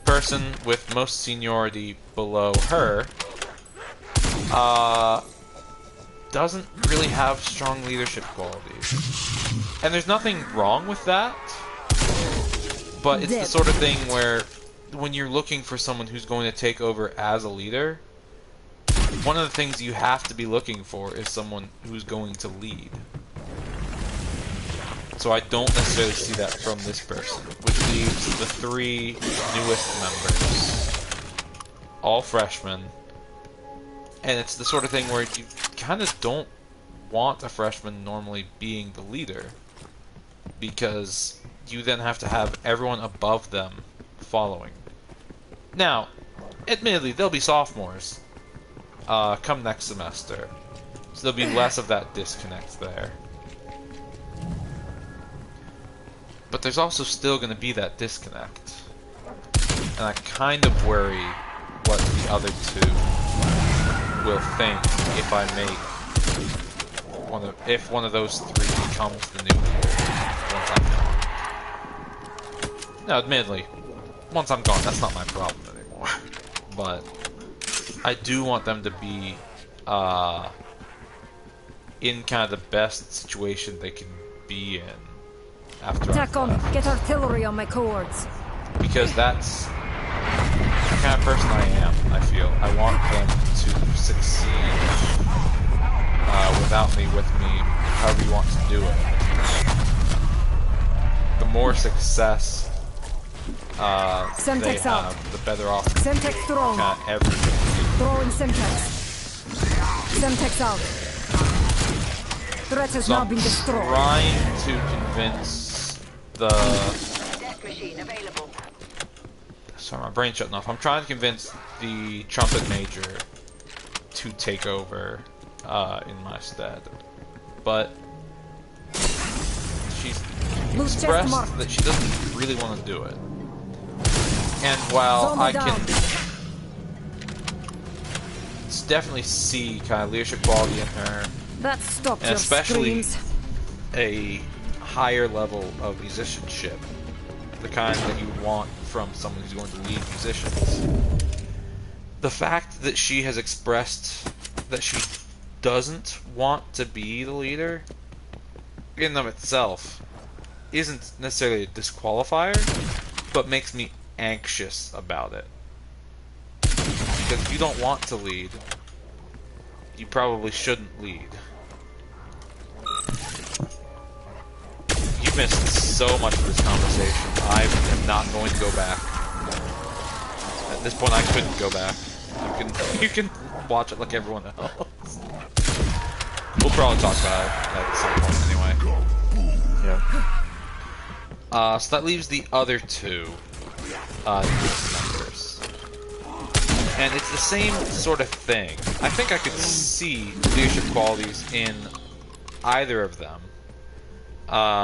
person with most seniority below her doesn't really have strong leadership qualities. And there's nothing wrong with that, but it's the sort of thing where when you're looking for someone who's going to take over as a leader, one of the things you have to be looking for is someone who's going to lead. So I don't necessarily see that from this person, which leaves the 3 newest members, all freshmen. And it's the sort of thing where you kind of don't want a freshman normally being the leader, because you then have to have everyone above them following. Now, admittedly, they'll be sophomores come next semester, so there'll be less of that disconnect there. But there's also still going to be that disconnect, and I kind of worry what the other 2 will think if I make if one of those 3 becomes the new leader once I'm gone. Now, admittedly, once I'm gone, that's not my problem anymore. But I do want them to be in kind of the best situation they can be in after Attack I've on! left. Get artillery on my cords. Because that's the kind of person I am, I feel. I want them to succeed without me, with me, however you want to do it. The more success they Semtex out. have, the better off Semtex thrown. kind of everything. Throwing Semtex. Semtex out. Threat has So now I'm been destroyed. trying to convince the... Death machine available. Sorry, my brain's shutting off. I'm trying to convince the trumpet major to take over in my stead. But she's Blue chest expressed marked. that she doesn't really want to do it. And while Zone I down. can definitely see kind of leadership quality in her, That stopped and your especially screams. a higher level of musicianship, the kind that you want from someone who's going to lead musicians. The fact that she has expressed that she doesn't want to be the leader in and of itself isn't necessarily a disqualifier, but makes me anxious about it. Because if you don't want to lead, you probably shouldn't lead. You missed so much of this conversation. I am not going to go back. At this point, I couldn't go back. You can watch it like everyone else. We'll probably talk about it at some point anyway. Yeah. So that leaves the other 2 members. And it's the same sort of thing. I think I could see leadership qualities in either of them.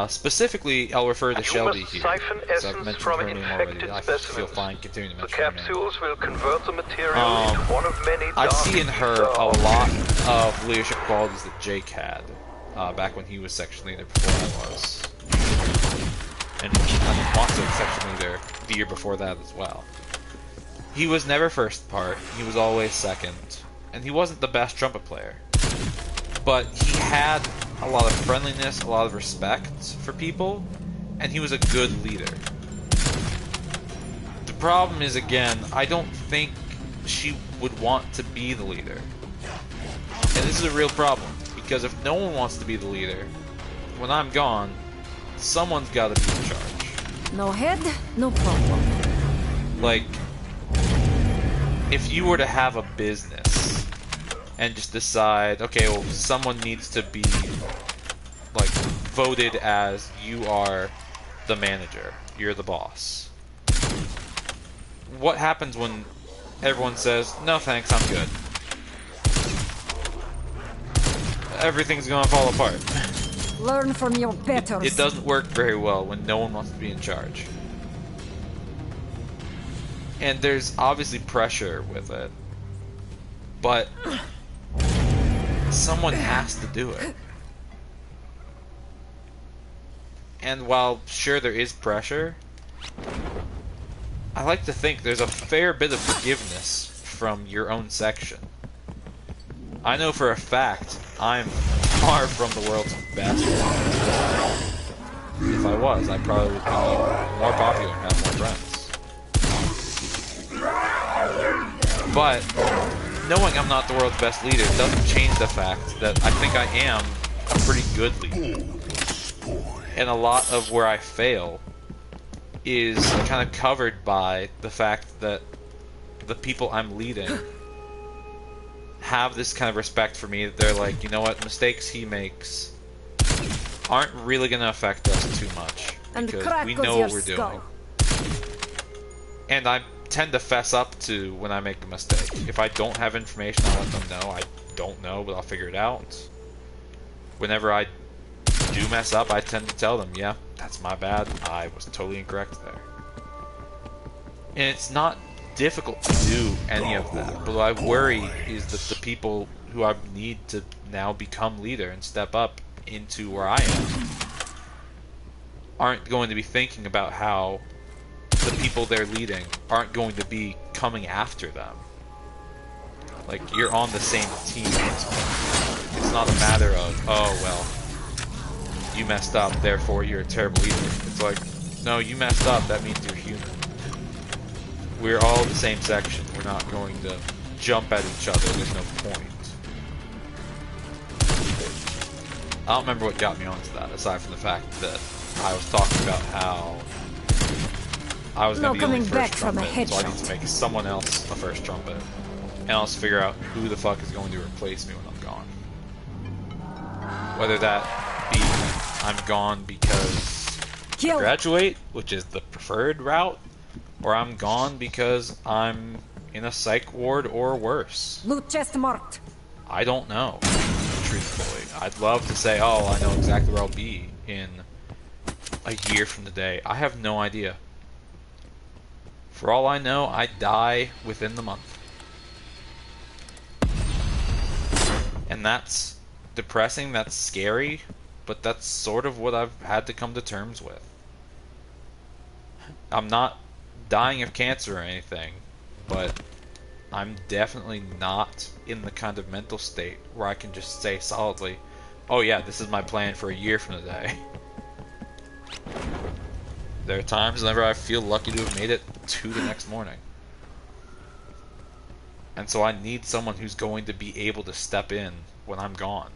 Specifically, I'll refer to You Shelby must here, siphon because I've essence mentioned from her name already. infected I feel specimens. fine continuing to The mention her name. capsules will convert the material into one of many I dark see in her ether a lot of leadership qualities that Jake had back when he was section leader before I was. And Watson was section leader the year before that as well. He was never first part, he was always second, and he wasn't the best trumpet player. But he had a lot of friendliness, a lot of respect for people, and he was a good leader. The problem is, again, I don't think she would want to be the leader. And this is a real problem, because if no one wants to be the leader, when I'm gone, someone's got to be in charge. No head, no problem. Like, if you were to have a business and just decide, okay, well, someone needs to be, like, voted as you are the manager, you're the boss. What happens when everyone says, no thanks, I'm good? Everything's gonna fall apart. Learn from your betters. It doesn't work very well when no one wants to be in charge. And there's obviously pressure with it, but someone has to do it. And while sure there is pressure, I like to think there's a fair bit of forgiveness from your own section. I know for a fact I'm far from the world's best. If I was, I probably would be more popular and have more friends. But knowing I'm not the world's best leader doesn't change the fact that I think I am a pretty good leader. And a lot of where I fail is kind of covered by the fact that the people I'm leading have this kind of respect for me. That they're like, you know what, mistakes he makes aren't really going to affect us too much because we know what we're doing. And I tend to fess up to when I make a mistake. If I don't have information, I'll let them know. I don't know, but I'll figure it out. Whenever I do mess up, I tend to tell them, yeah, that's my bad. I was totally incorrect there. And it's not difficult to do any of that, but what I worry is that the people who I need to now become leader and step up into where I am aren't going to be thinking about how the people they're leading aren't going to be coming after them. Like, you're on the same team. It's not a matter of, oh, well, you messed up, therefore you're a terrible leader. It's like, no, you messed up, that means you're human. We're all the same section. We're not going to jump at each other. There's no point. I don't remember what got me onto that, aside from the fact that I was talking about how I was going to be the only first trumpet, so I need to make someone else a first trumpet. And also figure out who the fuck is going to replace me when I'm gone. Whether that be I'm gone because I graduate, which is the preferred route, or I'm gone because I'm in a psych ward or worse. Loot chest marked. I don't know, truthfully. I'd love to say, oh, I know exactly where I'll be in a year from today. I have no idea. For all I know, I die within the month. And that's depressing, that's scary, but that's sort of what I've had to come to terms with. I'm not dying of cancer or anything, but I'm definitely not in the kind of mental state where I can just say solidly, oh yeah, this is my plan for a year from today. There are times whenever I feel lucky to have made it to the next morning. And so I need someone who's going to be able to step in when I'm gone,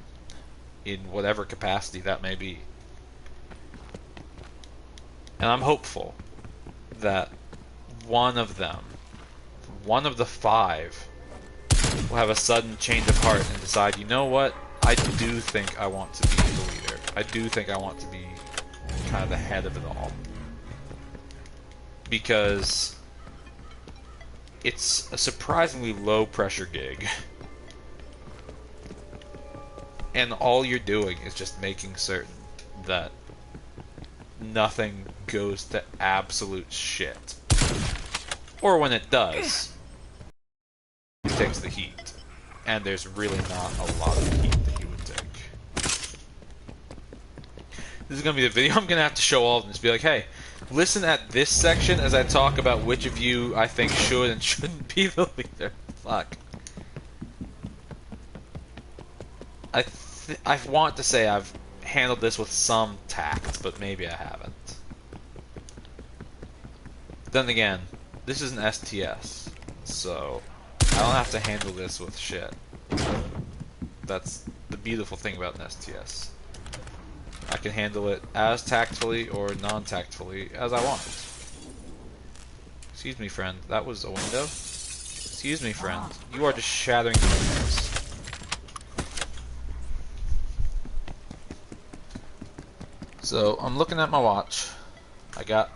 in whatever capacity that may be. And I'm hopeful that one of them, one of the 5, will have a sudden change of heart and decide, you know what, I do think I want to be the leader. I do think I want to be kind of the head of it all. Because it's a surprisingly low pressure gig. And all you're doing is just making certain that nothing goes to absolute shit. Or when it does, it takes the heat. And there's really not a lot of heat that you would take. This is going to be the video. I'm going to have to show all of them. Just be like, hey, listen at this section as I talk about which of you I think should and shouldn't be the leader. Fuck. I want to say I've handled this with some tact, but maybe I haven't. Then again, this is an STS, so I don't have to handle this with shit. That's the beautiful thing about an STS. I can handle it as tactfully or non-tactfully as I want. Excuse me, friend. That was a window. Excuse me, friend. You are just shattering the windows. So, I'm looking at my watch. I got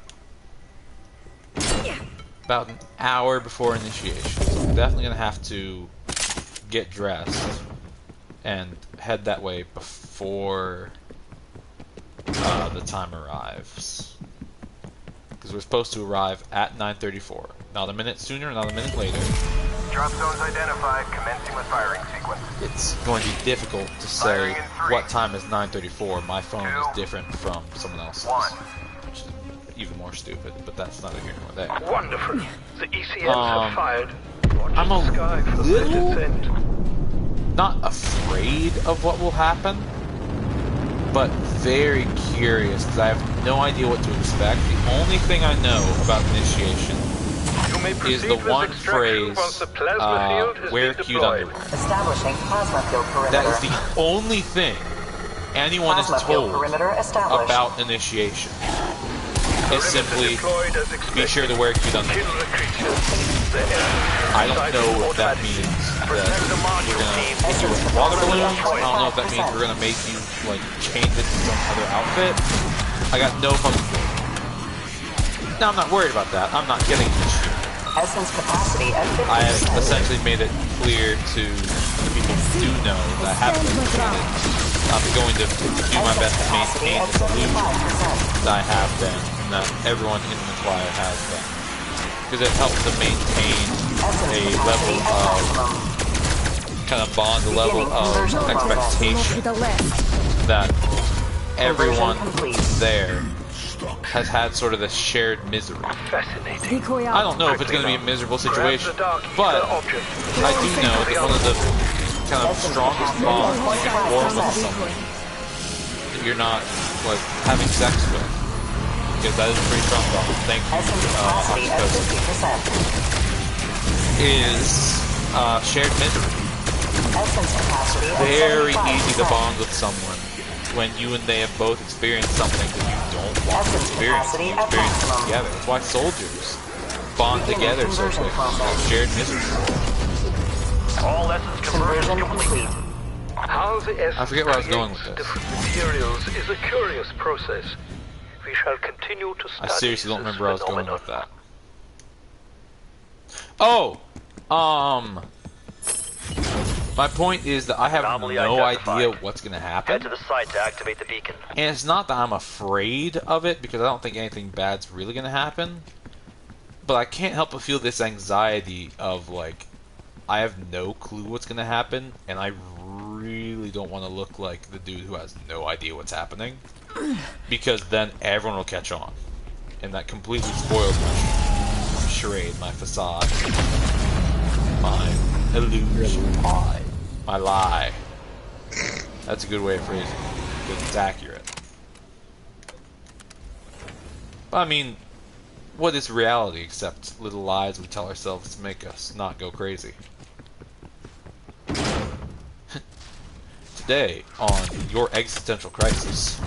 about an hour before initiation. So I'm definitely going to have to get dressed and head that way before the time arrives. Because we're supposed to arrive at 9:34. Not a minute sooner, not a minute later. Drop zones identified. Commencing with firing sequence. It's going to be difficult to say what time is 9:34. My phone is different from someone else's. Which is even more stupid, but that's neither here nor there. Wonderful. The ECMs have fired. Watch I'm the a sky for the little descent. not afraid of what will happen, but very curious because I have no idea what to expect. The only thing I know about initiation You may is proceed the with one extraction phrase, once the plasma field has wear been cute deployed. underwear. Establishing plasma field perimeter. That is the only thing anyone is Plasma field told perimeter established. about initiation. It's simply be sure to wear cute underwear. Kill the creatures. The I don't know if that means that we're gonna put you in water balloons. I don't know if that means we're gonna make you like change it to some other outfit. I got no fucking clue. Now I'm not worried about that. I'm not getting this shit. Essence capacity at 50%. I have essentially made it clear to the people who do know that I haven't been I'm going to do my best to maintain the illusion that I have been, and that everyone in the choir has been. Because it helps to maintain a level of, kind of bond, a level of expectation that everyone there has had sort of this shared misery. Fascinating. I don't know if it's going to be a miserable situation, but I do know that one of the kind of strongest bonds you can form with someone that you're not like having sex with, because that is a pretty strong bond. Thank you, oxytocin. Is shared misery. Very easy to bond with someone when you and they have both experienced something that you don't want to experience. You experience it together. That's why soldiers bond together so quickly. Shared misery. All essence conversion complete. How the essence I forget where I was going with creates this. different materials is a curious process. We shall continue to study I seriously don't this remember where I was going phenomenon. with that. Oh! My point is that I have Anomaly no identified. idea what's going to Head happen. to the site to activate the beacon. And it's not that I'm afraid of it, because I don't think anything bad's really going to happen. But I can't help but feel this anxiety of, like, I have no clue what's going to happen, and I really don't want to look like the dude who has no idea what's happening. Because then everyone will catch on. And that completely spoils my charade, my facade, my illusion, my lie. That's a good way of phrasing it, because it's accurate. But I mean, what is reality except little lies we tell ourselves to make us not go crazy? Today, on Your Existential Crisis,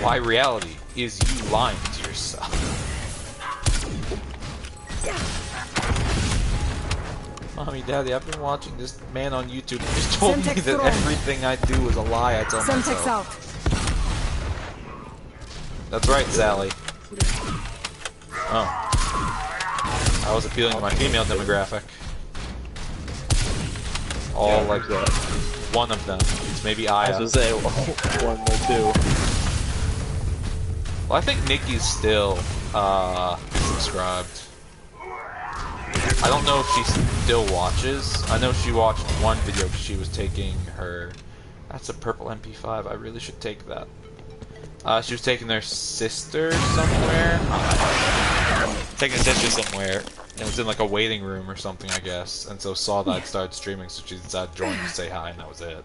why reality is you lying to yourself. Mommy, Daddy, I've been watching this man on YouTube who just told me Semtex that thrown. everything I do is a lie I tell Semtex myself. out. That's right, Sally. Oh. I was appealing to my female demographic. All like that. One of them. It's maybe Aya. I was gonna say one or two. Well, I think Nikki's still subscribed. I don't know if she still watches. I know she watched one video because she was taking her... That's a purple MP5. I really should take that. She was taking their sister somewhere. Taking a sister somewhere. And it was in like a waiting room or something, I guess. And so saw that I'd started streaming, so she decided to join to say hi, and that was it.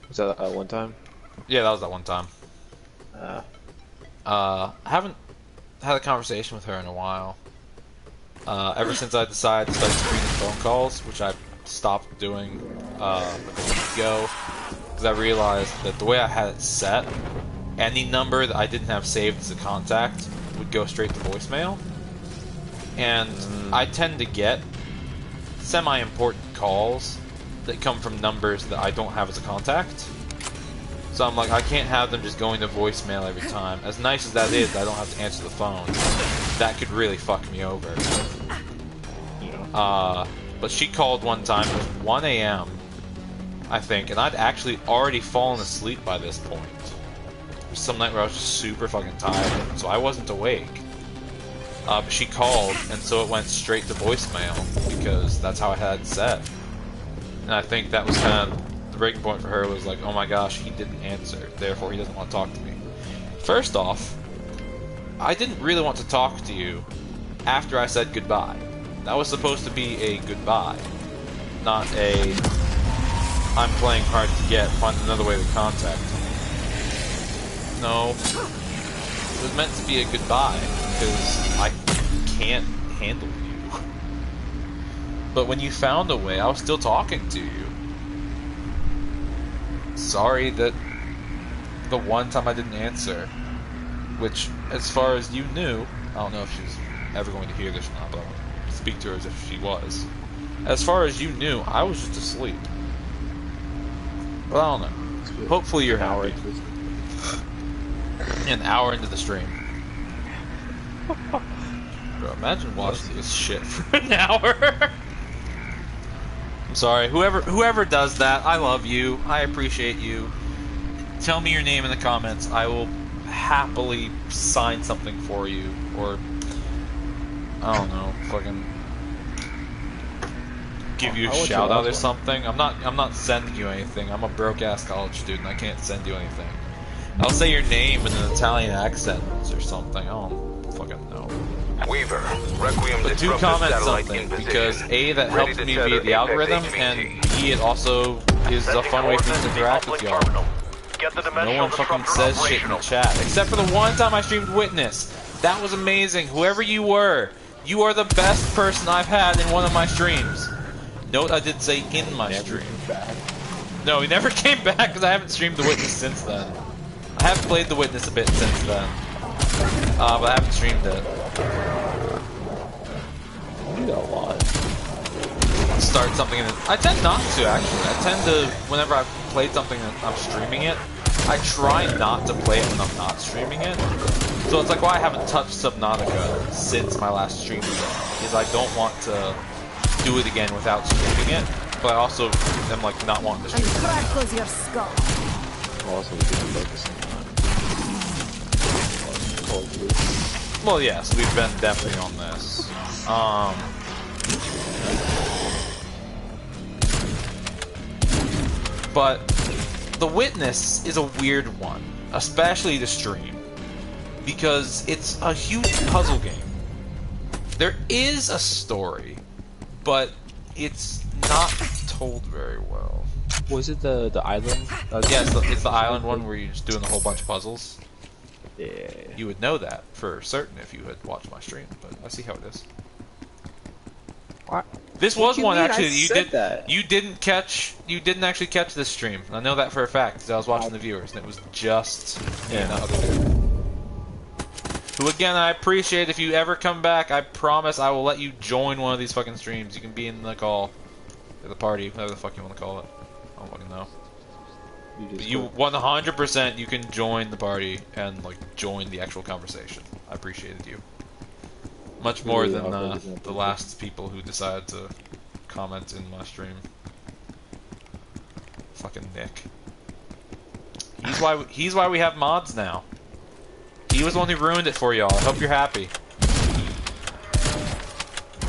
Was that one time? Yeah, that was that one time. I haven't had a conversation with her in a while. Ever since I decided to start screening phone calls, which I stopped doing like a week ago, because I realized that the way I had it set, any number that I didn't have saved as a contact would go straight to voicemail. And I tend to get semi-important calls that come from numbers that I don't have as a contact. So I'm like, I can't have them just going to voicemail every time. As nice as that is, I don't have to answer the phone. That could really fuck me over. But she called one time, it was 1 a.m., I think, and I'd actually already fallen asleep by this point. It was some night where I was just super fucking tired, so I wasn't awake. But she called, and so it went straight to voicemail, because that's how I had it set. And I think that was kind of the breaking point for her, was like, oh my gosh, he didn't answer, therefore he doesn't want to talk to me. First off, I didn't really want to talk to you after I said goodbye. That was supposed to be a goodbye, not a I'm playing hard to get, find another way to contact you. No, it was meant to be a goodbye, because I can't handle you. But when you found a way, I was still talking to you. Sorry that the one time I didn't answer, which, as far as you knew, I don't know if she's ever going to hear this or not, but I want to speak to her as if she was. As far as you knew, I was just asleep. Well, I don't know. Hopefully you're happy. An hour into the stream. Bro, imagine watching this shit for an hour. I'm sorry, whoever does that, I love you. I appreciate you. Tell me your name in the comments. I will happily sign something for you, or I don't know, fucking give you a shout out or something. I'm not sending you anything. I'm a broke ass college student. I can't send you anything. I'll say your name in an Italian accent or something. I don't fucking know. Weaver, Requiem but do comment something, because A, that helps me via the algorithm, and B, it also is a fun way for me to interact with y'all. No one fucking says shit in the chat, except for the one time I streamed Witness. That was amazing. Whoever you were, you are the best person I've had in one of my streams. Note I did say in my stream. No, he never came back because I haven't streamed The Witness since then. I have played The Witness a bit since then, but I haven't streamed it. You got a lot. Start something and I tend not to, actually. I tend to, whenever I've played something and I'm streaming it, I try not to play it when I'm not streaming it. So it's like why I haven't touched Subnautica since my last stream because I don't want to do it again without streaming it, but I also am like not wanting to stream it. Crackles your skull. Also, we didn't focus on that. Well, yes, we've been definitely on this. But The Witness is a weird one, especially to stream, because it's a huge puzzle game. There is a story, but it's not told very well. Was it the island? Yeah, it's the island one where you're just doing a whole bunch of puzzles. Yeah. You would know that for certain if you had watched my stream, but I see how it is. What? This was one actually that you didn't actually catch this stream. I know that for a fact because I was watching the viewers and it was just other dude. Who again I appreciate. If you ever come back, I promise I will let you join one of these fucking streams. You can be in the call, or the party, whatever the fuck you want to call it. I don't fucking know. You 100% you can join the party and like join the actual conversation. I appreciated you much more than the last people who decided to comment in my stream. Fucking Nick. He's why we have mods now. He was the one who ruined it for y'all. I hope you're happy.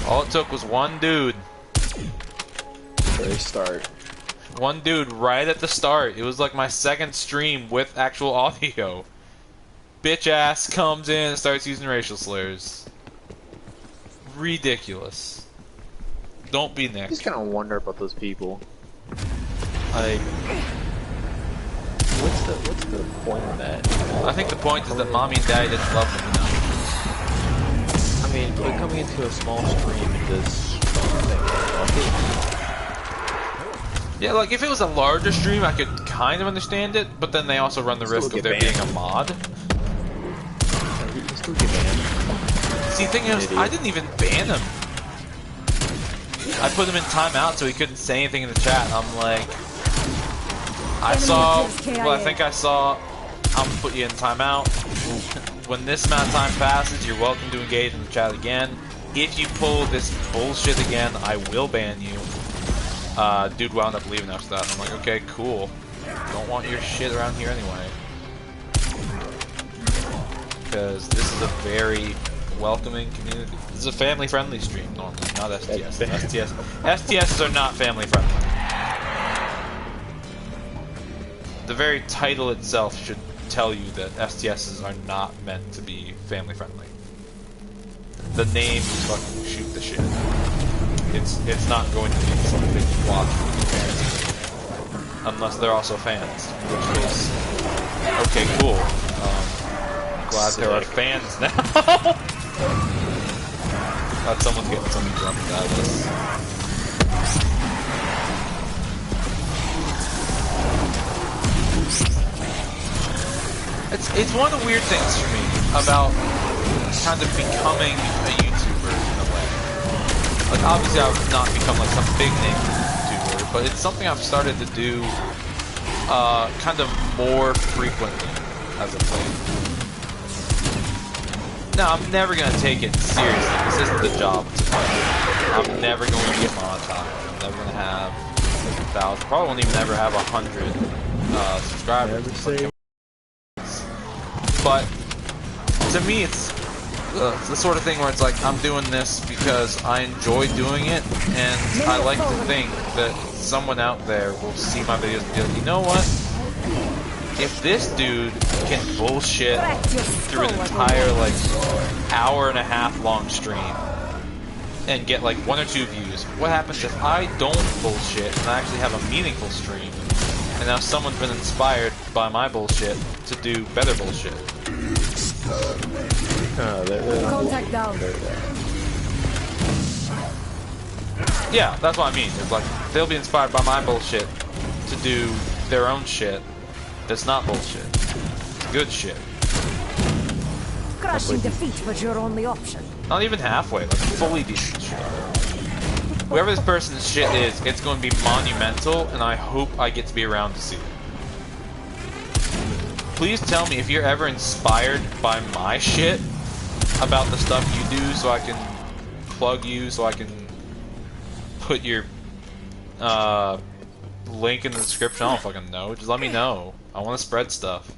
All it took was one dude. Very start. One dude right at the start. It was like my second stream with actual audio. Bitch ass comes in and starts using racial slurs. Ridiculous. Don't be Nick. I just kind of wonder about those people. Like, what's the point of that? I think the point is that mommy and daddy didn't love them enough. mean, but coming into a small stream and just Yeah, like if it was a larger stream, I could kind of understand it, but then they also run the risk of there being a mod. still get banned. See, the thing is, I didn't even ban him. I put him in timeout so he couldn't say anything in the chat. I'm like, I think I saw, I'm gonna put you in timeout. When this amount of time passes, you're welcome to engage in the chat again. If you pull this bullshit again, I will ban you. Dude wound up leaving after that. I'm like, okay, cool. Don't want your shit around here anyway. Because this is a very welcoming community. This is a family-friendly stream normally, not STS. STSs are not family-friendly. The very title itself should tell you that STSs are not meant to be family-friendly. The name is fucking shoot the shit. It's not going to be something you watch with your parents. Unless they're also fans, in which case, okay, cool. Glad there are fans now. Glad someone's getting something drunk out of this. It's one of the weird things for me about kind of becoming a YouTuber in a way. Like obviously I would not become like some big name YouTuber, but it's something I've started to do kind of more frequently as of late. Now I'm never gonna take it seriously. This isn't the job. I'm never going to get monetized. I'm never gonna have 1,000. Probably won't even ever have 100 subscribers. But to me, it's the sort of thing where it's like I'm doing this because I enjoy doing it, and I like to think that someone out there will see my videos and be like, you know what? If this dude can bullshit through an entire like hour-and-a-half long stream and get like 1 or 2 views, what happens if I don't bullshit and I actually have a meaningful stream? And now someone's been inspired by my bullshit to do better bullshit. Contact down. Yeah, that's what I mean. It's like they'll be inspired by my bullshit to do their own shit. That's not bullshit. It's good shit. Crushing defeat was your only option. Not even halfway, like fully decent shit. Whoever this person's shit is, it's going to be monumental, and I hope I get to be around to see it. Please tell me if you're ever inspired by my shit about the stuff you do, so I can plug you, so I can put your link in the description. I don't fucking know. Just let me know. I want to spread stuff.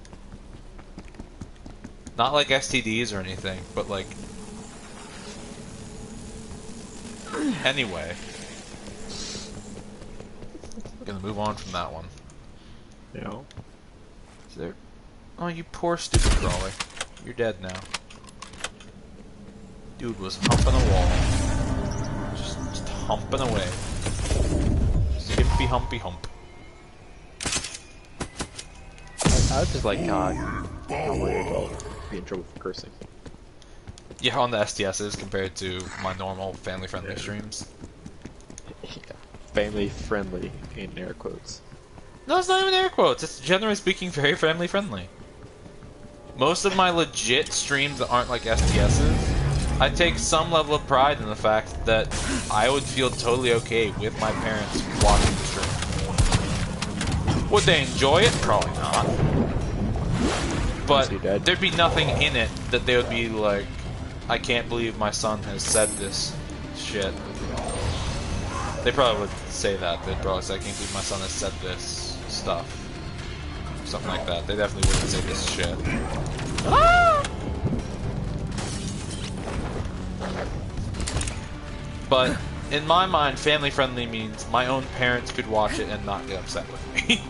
Not like STDs or anything, but like... Anyway. Gonna move on from that one. Yeah. Is there... Oh, you poor stupid crawler. You're dead now. Dude was humping a wall. Just humping away. Skimpy humpy hump. I was just like, God, I'm worried about being in trouble for cursing. Yeah, on the STSs compared to my normal family-friendly streams. Yeah. Family-friendly, in air quotes. No, it's not even air quotes. It's generally speaking very family-friendly. Most of my legit streams that aren't like STSs, I take some level of pride in the fact that I would feel totally okay with my parents watching the stream. Would they enjoy it? Probably not. But there'd be nothing in it that they would be like, I can't believe my son has said this shit. They probably would say that. They'd probably say, I can't believe my son has said this stuff. Something like that. They definitely wouldn't say this shit. Ah! But in my mind, family friendly means my own parents could watch it and not get upset with me.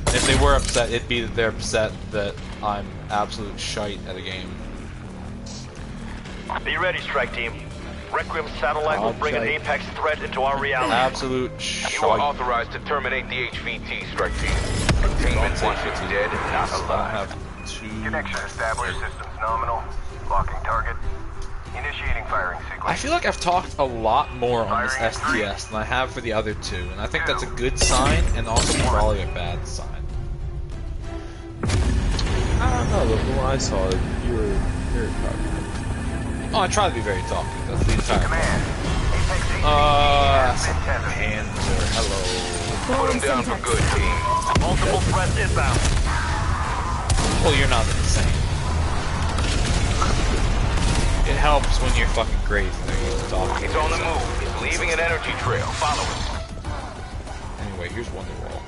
And if they were upset, it'd be that they're upset that I'm absolute shite at a game. Be ready, strike team. Requiem satellite will bring an apex threat into our reality. Absolute You are authorized to terminate the HVT, strike team. Containment once it's dead, not alive. Connection established. Systems nominal. target. Initiating firing sequence. I feel like I've talked a lot more on this STS than I have for the other two, and I think that's a good sign, and also probably a bad sign. I don't know, the one I saw, you were very talkative. Oh, I try to be very talkative. That's the entire Command. Apex 18 That's a mid-tether. Panzer. Hello. Put him down for good, team. Multiple threats inbound. Well, you're not insane. It helps when you're fucking crazy. They're used to talking. He's on the move. He's leaving an energy trail. Follow him. Anyway, here's Wonderwall.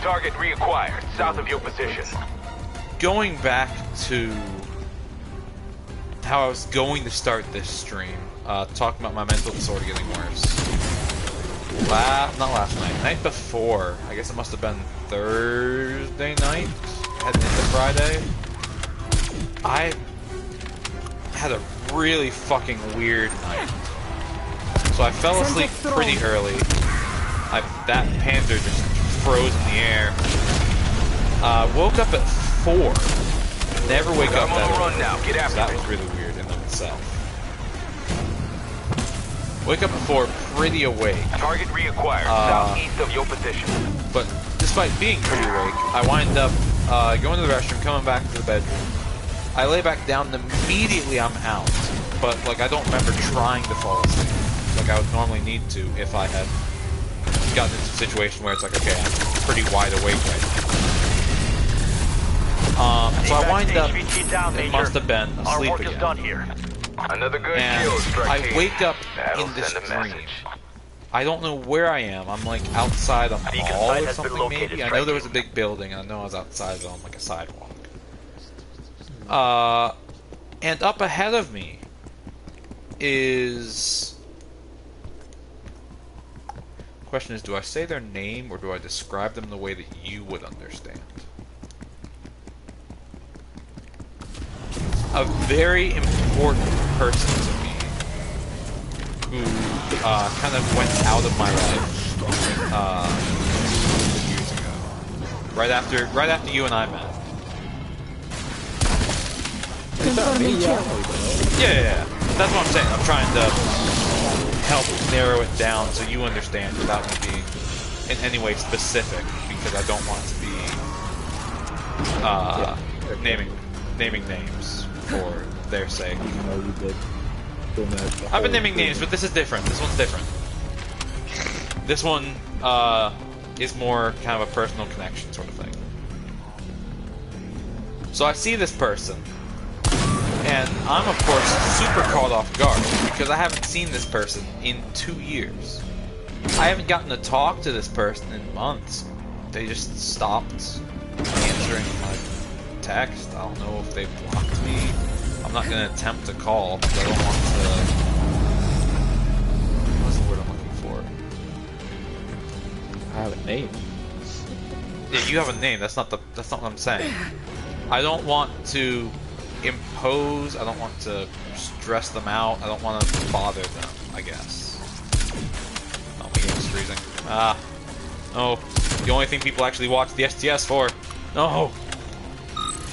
Target reacquired. South of your position. Going back to how I was going to start this stream, talking about my mental disorder getting worse. Not last night. Night before. I guess it must have been Thursday night, heading into Friday. I had a really fucking weird night. So I fell asleep pretty early. That Panzer just froze in the air. Woke up at 4. Never wake up that early. Run now. Get after So that it. was really weird in of itself. Wake up at 4, pretty awake. Target reacquired. Southeast of your position. But despite being pretty awake, I wind up going to the restroom, coming back to the bedroom. I lay back down and immediately I'm out. But like I don't remember trying to fall asleep like I would normally need to if I had gotten into a situation where it's like, okay, I'm pretty wide awake right now. So I wind up, it must have been Our asleep work is again. done here. Another good And kill, strike I team. wake up That'll in this send a dream. message. I don't know where I am. I'm like outside a Beacon mall site or has been something located, maybe. I strike know there was a team. big building. I know I was outside on like a sidewalk. And up ahead of me is... Question is, do I say their name or do I describe them the way that you would understand? A very important person to me who kind of went out of my life years ago. Right after you and I met. Confirming kill. Yeah. That's what I'm saying. I'm trying to help narrow it down so you understand without me being in any way specific, because I don't want to be naming names for their sake. No, you did. I've been naming names, but this is different. This one's different. This one is more kind of a personal connection sort of thing. So I see this person, and I'm of course super caught off guard because I haven't seen this person in 2 years. I haven't gotten to talk to this person in months. They just stopped answering my text. I don't know if they blocked me. I'm not going to attempt to call because I don't want to... What's the word I'm looking for? I have a name. Yeah, you have a name. That's not what I'm saying. I don't want to impose. I don't want to stress them out. I don't want to bother them, I guess. Oh, my game's freezing. Oh, the only thing people actually watch the STS for. No.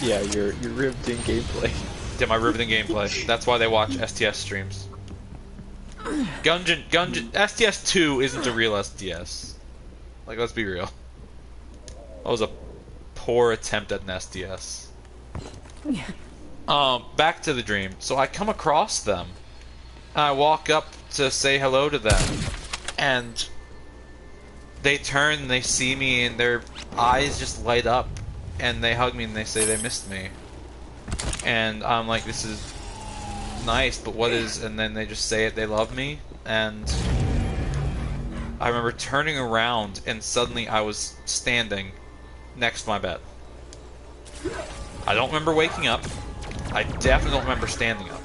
Yeah, you're riveting gameplay. Yeah, my riveting gameplay. That's why they watch STS streams. Gungeon, STS 2 isn't a real STS. Like, let's be real. That was a poor attempt at an STS. Back to the dream. So I come across them. I walk up to say hello to them. And they turn and they see me and their eyes just light up. And they hug me and they say they missed me. And I'm like, this is nice, but what is... And then they just say it, they love me. And I remember turning around and suddenly I was standing next to my bed. I don't remember waking up. I definitely don't remember standing up.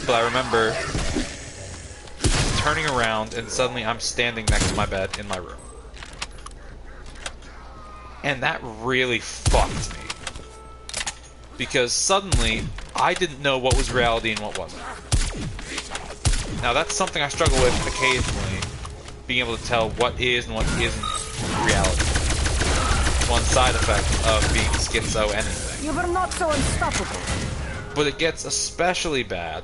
But I remember turning around and suddenly I'm standing next to my bed in my room. And that really fucked me. Because suddenly, I didn't know what was reality and what wasn't. Now that's something I struggle with occasionally, being able to tell what is and what isn't reality. One side effect of being schizo anyway. You were not so unstoppable. But it gets especially bad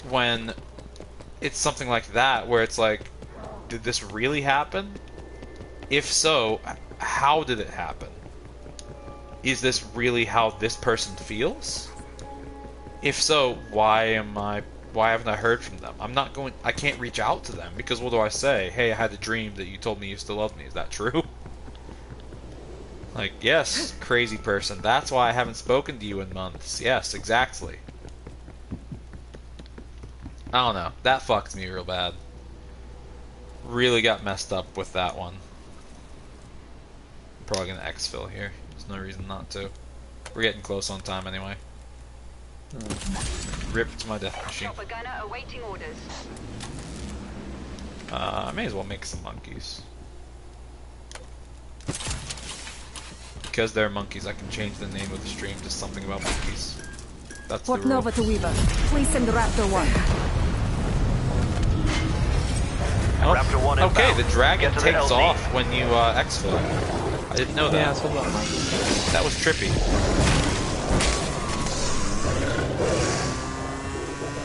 when it's something like that, where it's like, did this really happen? If so, how did it happen? Is this really how this person feels? If so, why haven't I heard from them? I can't reach out to them, because what do I say? Hey, I had a dream that you told me you still loved me. Is that true? Like, yes, crazy person. That's why I haven't spoken to you in months. Yes, exactly. I don't know. That fucked me real bad. Really got messed up with that one. Probably gonna exfil here. There's no reason not to. We're getting close on time anyway. Rip to my death machine. Chopper gunner awaiting orders. I may as well make some monkeys. Because they're monkeys, I can change the name of the stream to something about monkeys. That's Port the rule. Nova to Weaver. Please send Raptor 1. Oh, Raptor 1 okay, inbound. the dragon Get to the takes LZ. off when you exfil. I didn't know that. Yeah, so what? That was trippy.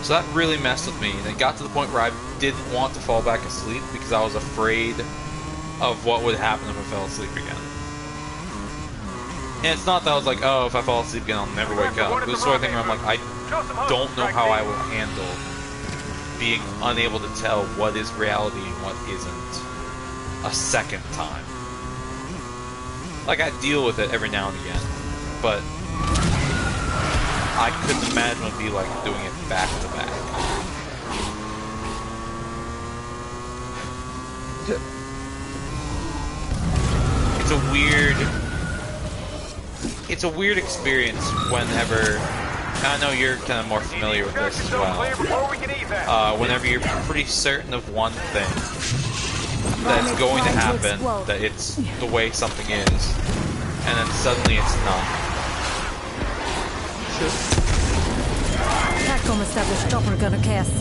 So that really messed with me, and it got to the point where I didn't want to fall back asleep because I was afraid of what would happen if I fell asleep again. And it's not that I was like, oh, if I fall asleep again, I'll never wake up. It was the sort of thing where I'm like, I don't know how I will handle being unable to tell what is reality and what isn't a second time. Like, I deal with it every now and again, but I couldn't imagine it would be like doing it back to back. It's a weird experience whenever, and I know you're kind of more familiar with this as well, whenever you're pretty certain of one thing, that it's going to happen, that it's the way something is, and then suddenly it's not. TACCOM established chopper gunner cast.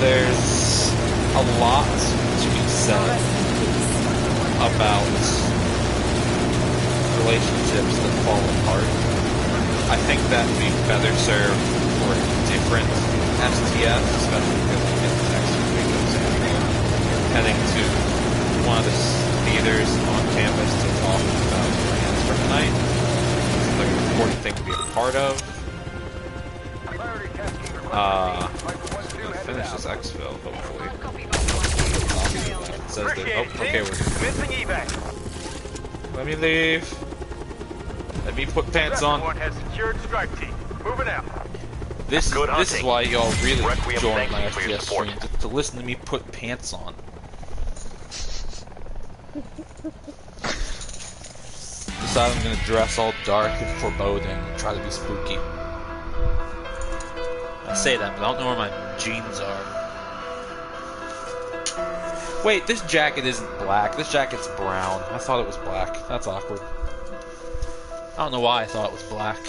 There's a lot to be said about relationships that fall apart. I think that would be better served for a different STS, especially because we get the next week heading to one of the theaters on campus to talk about plans for tonight. It's like an important thing to be a part of. Finish this exfil, hopefully. It says that, oh, okay, we're good. Let me leave. Let me put pants on. This is why y'all really join my STS streams, to listen to me put pants on. Decide I'm gonna dress all dark and foreboding and try to be spooky. I say that, but I don't know where my jeans are. Wait, this jacket isn't black. This jacket's brown. I thought it was black. That's awkward. I don't know why I thought it was black.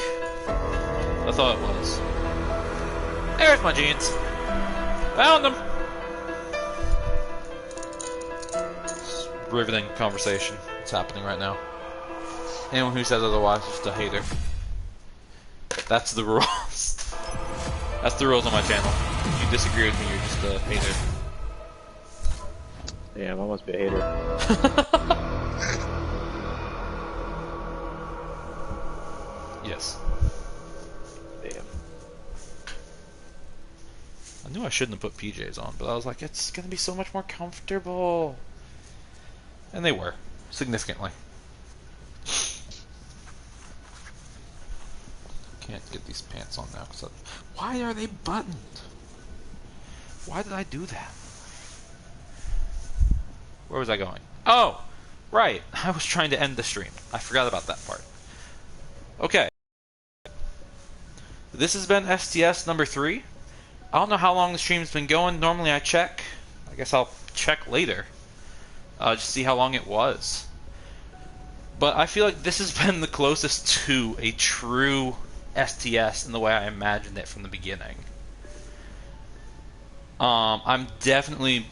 I thought it was. There's my jeans. Found them. It's riveting conversation. It's happening right now. Anyone who says otherwise is just a hater. That's the rules. That's the rules on my channel. If you disagree with me, you're just a hater. Damn, I must be a hater. Yes. Damn. I knew I shouldn't have put PJs on, but I was like, it's gonna be so much more comfortable. And they were, significantly. Can't get these pants on now. Cause why are they buttoned? Why did I do that? Where was I going? Oh, right. I was trying to end the stream. I forgot about that part. Okay. This has been STS number 3. I don't know how long the stream's been going. Normally I check. I guess I'll check later. Just see how long it was. But I feel like this has been the closest to a true STS in the way I imagined it from the beginning. I'm definitely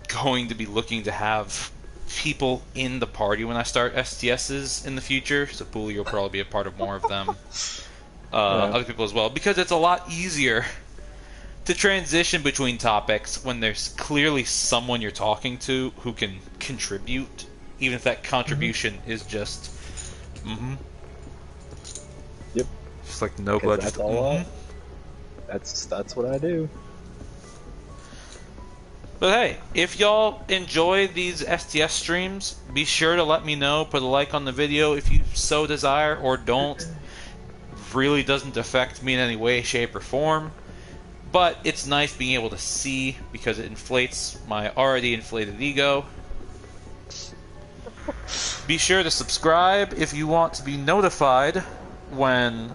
going to be looking to have people in the party when I start STSs in the future. So Pooley, you'll probably be a part of more of them. Other people as well, because it's a lot easier to transition between topics when there's clearly someone you're talking to who can contribute, even if that contribution is just Yep. just like no blood. That's all. That's what I do. But hey, if y'all enjoy these STS streams, be sure to let me know. Put a like on the video if you so desire, or don't. Really doesn't affect me in any way, shape, or form. But it's nice being able to see, because it inflates my already inflated ego. Be sure to subscribe if you want to be notified when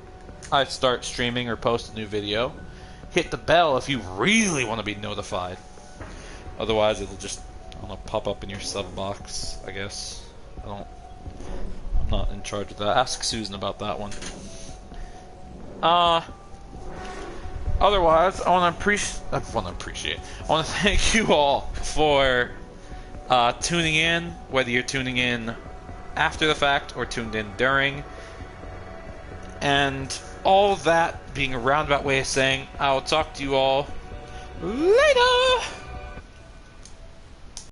I start streaming or post a new video. Hit the bell if you really want to be notified. Otherwise, it'll just, I don't know, pop up in your sub box, I guess. I'm not in charge of that. Ask Susan about that one. Otherwise, I want to thank you all for tuning in, whether you're tuning in after the fact or tuned in during. And all that being a roundabout way of saying, I'll talk to you all later!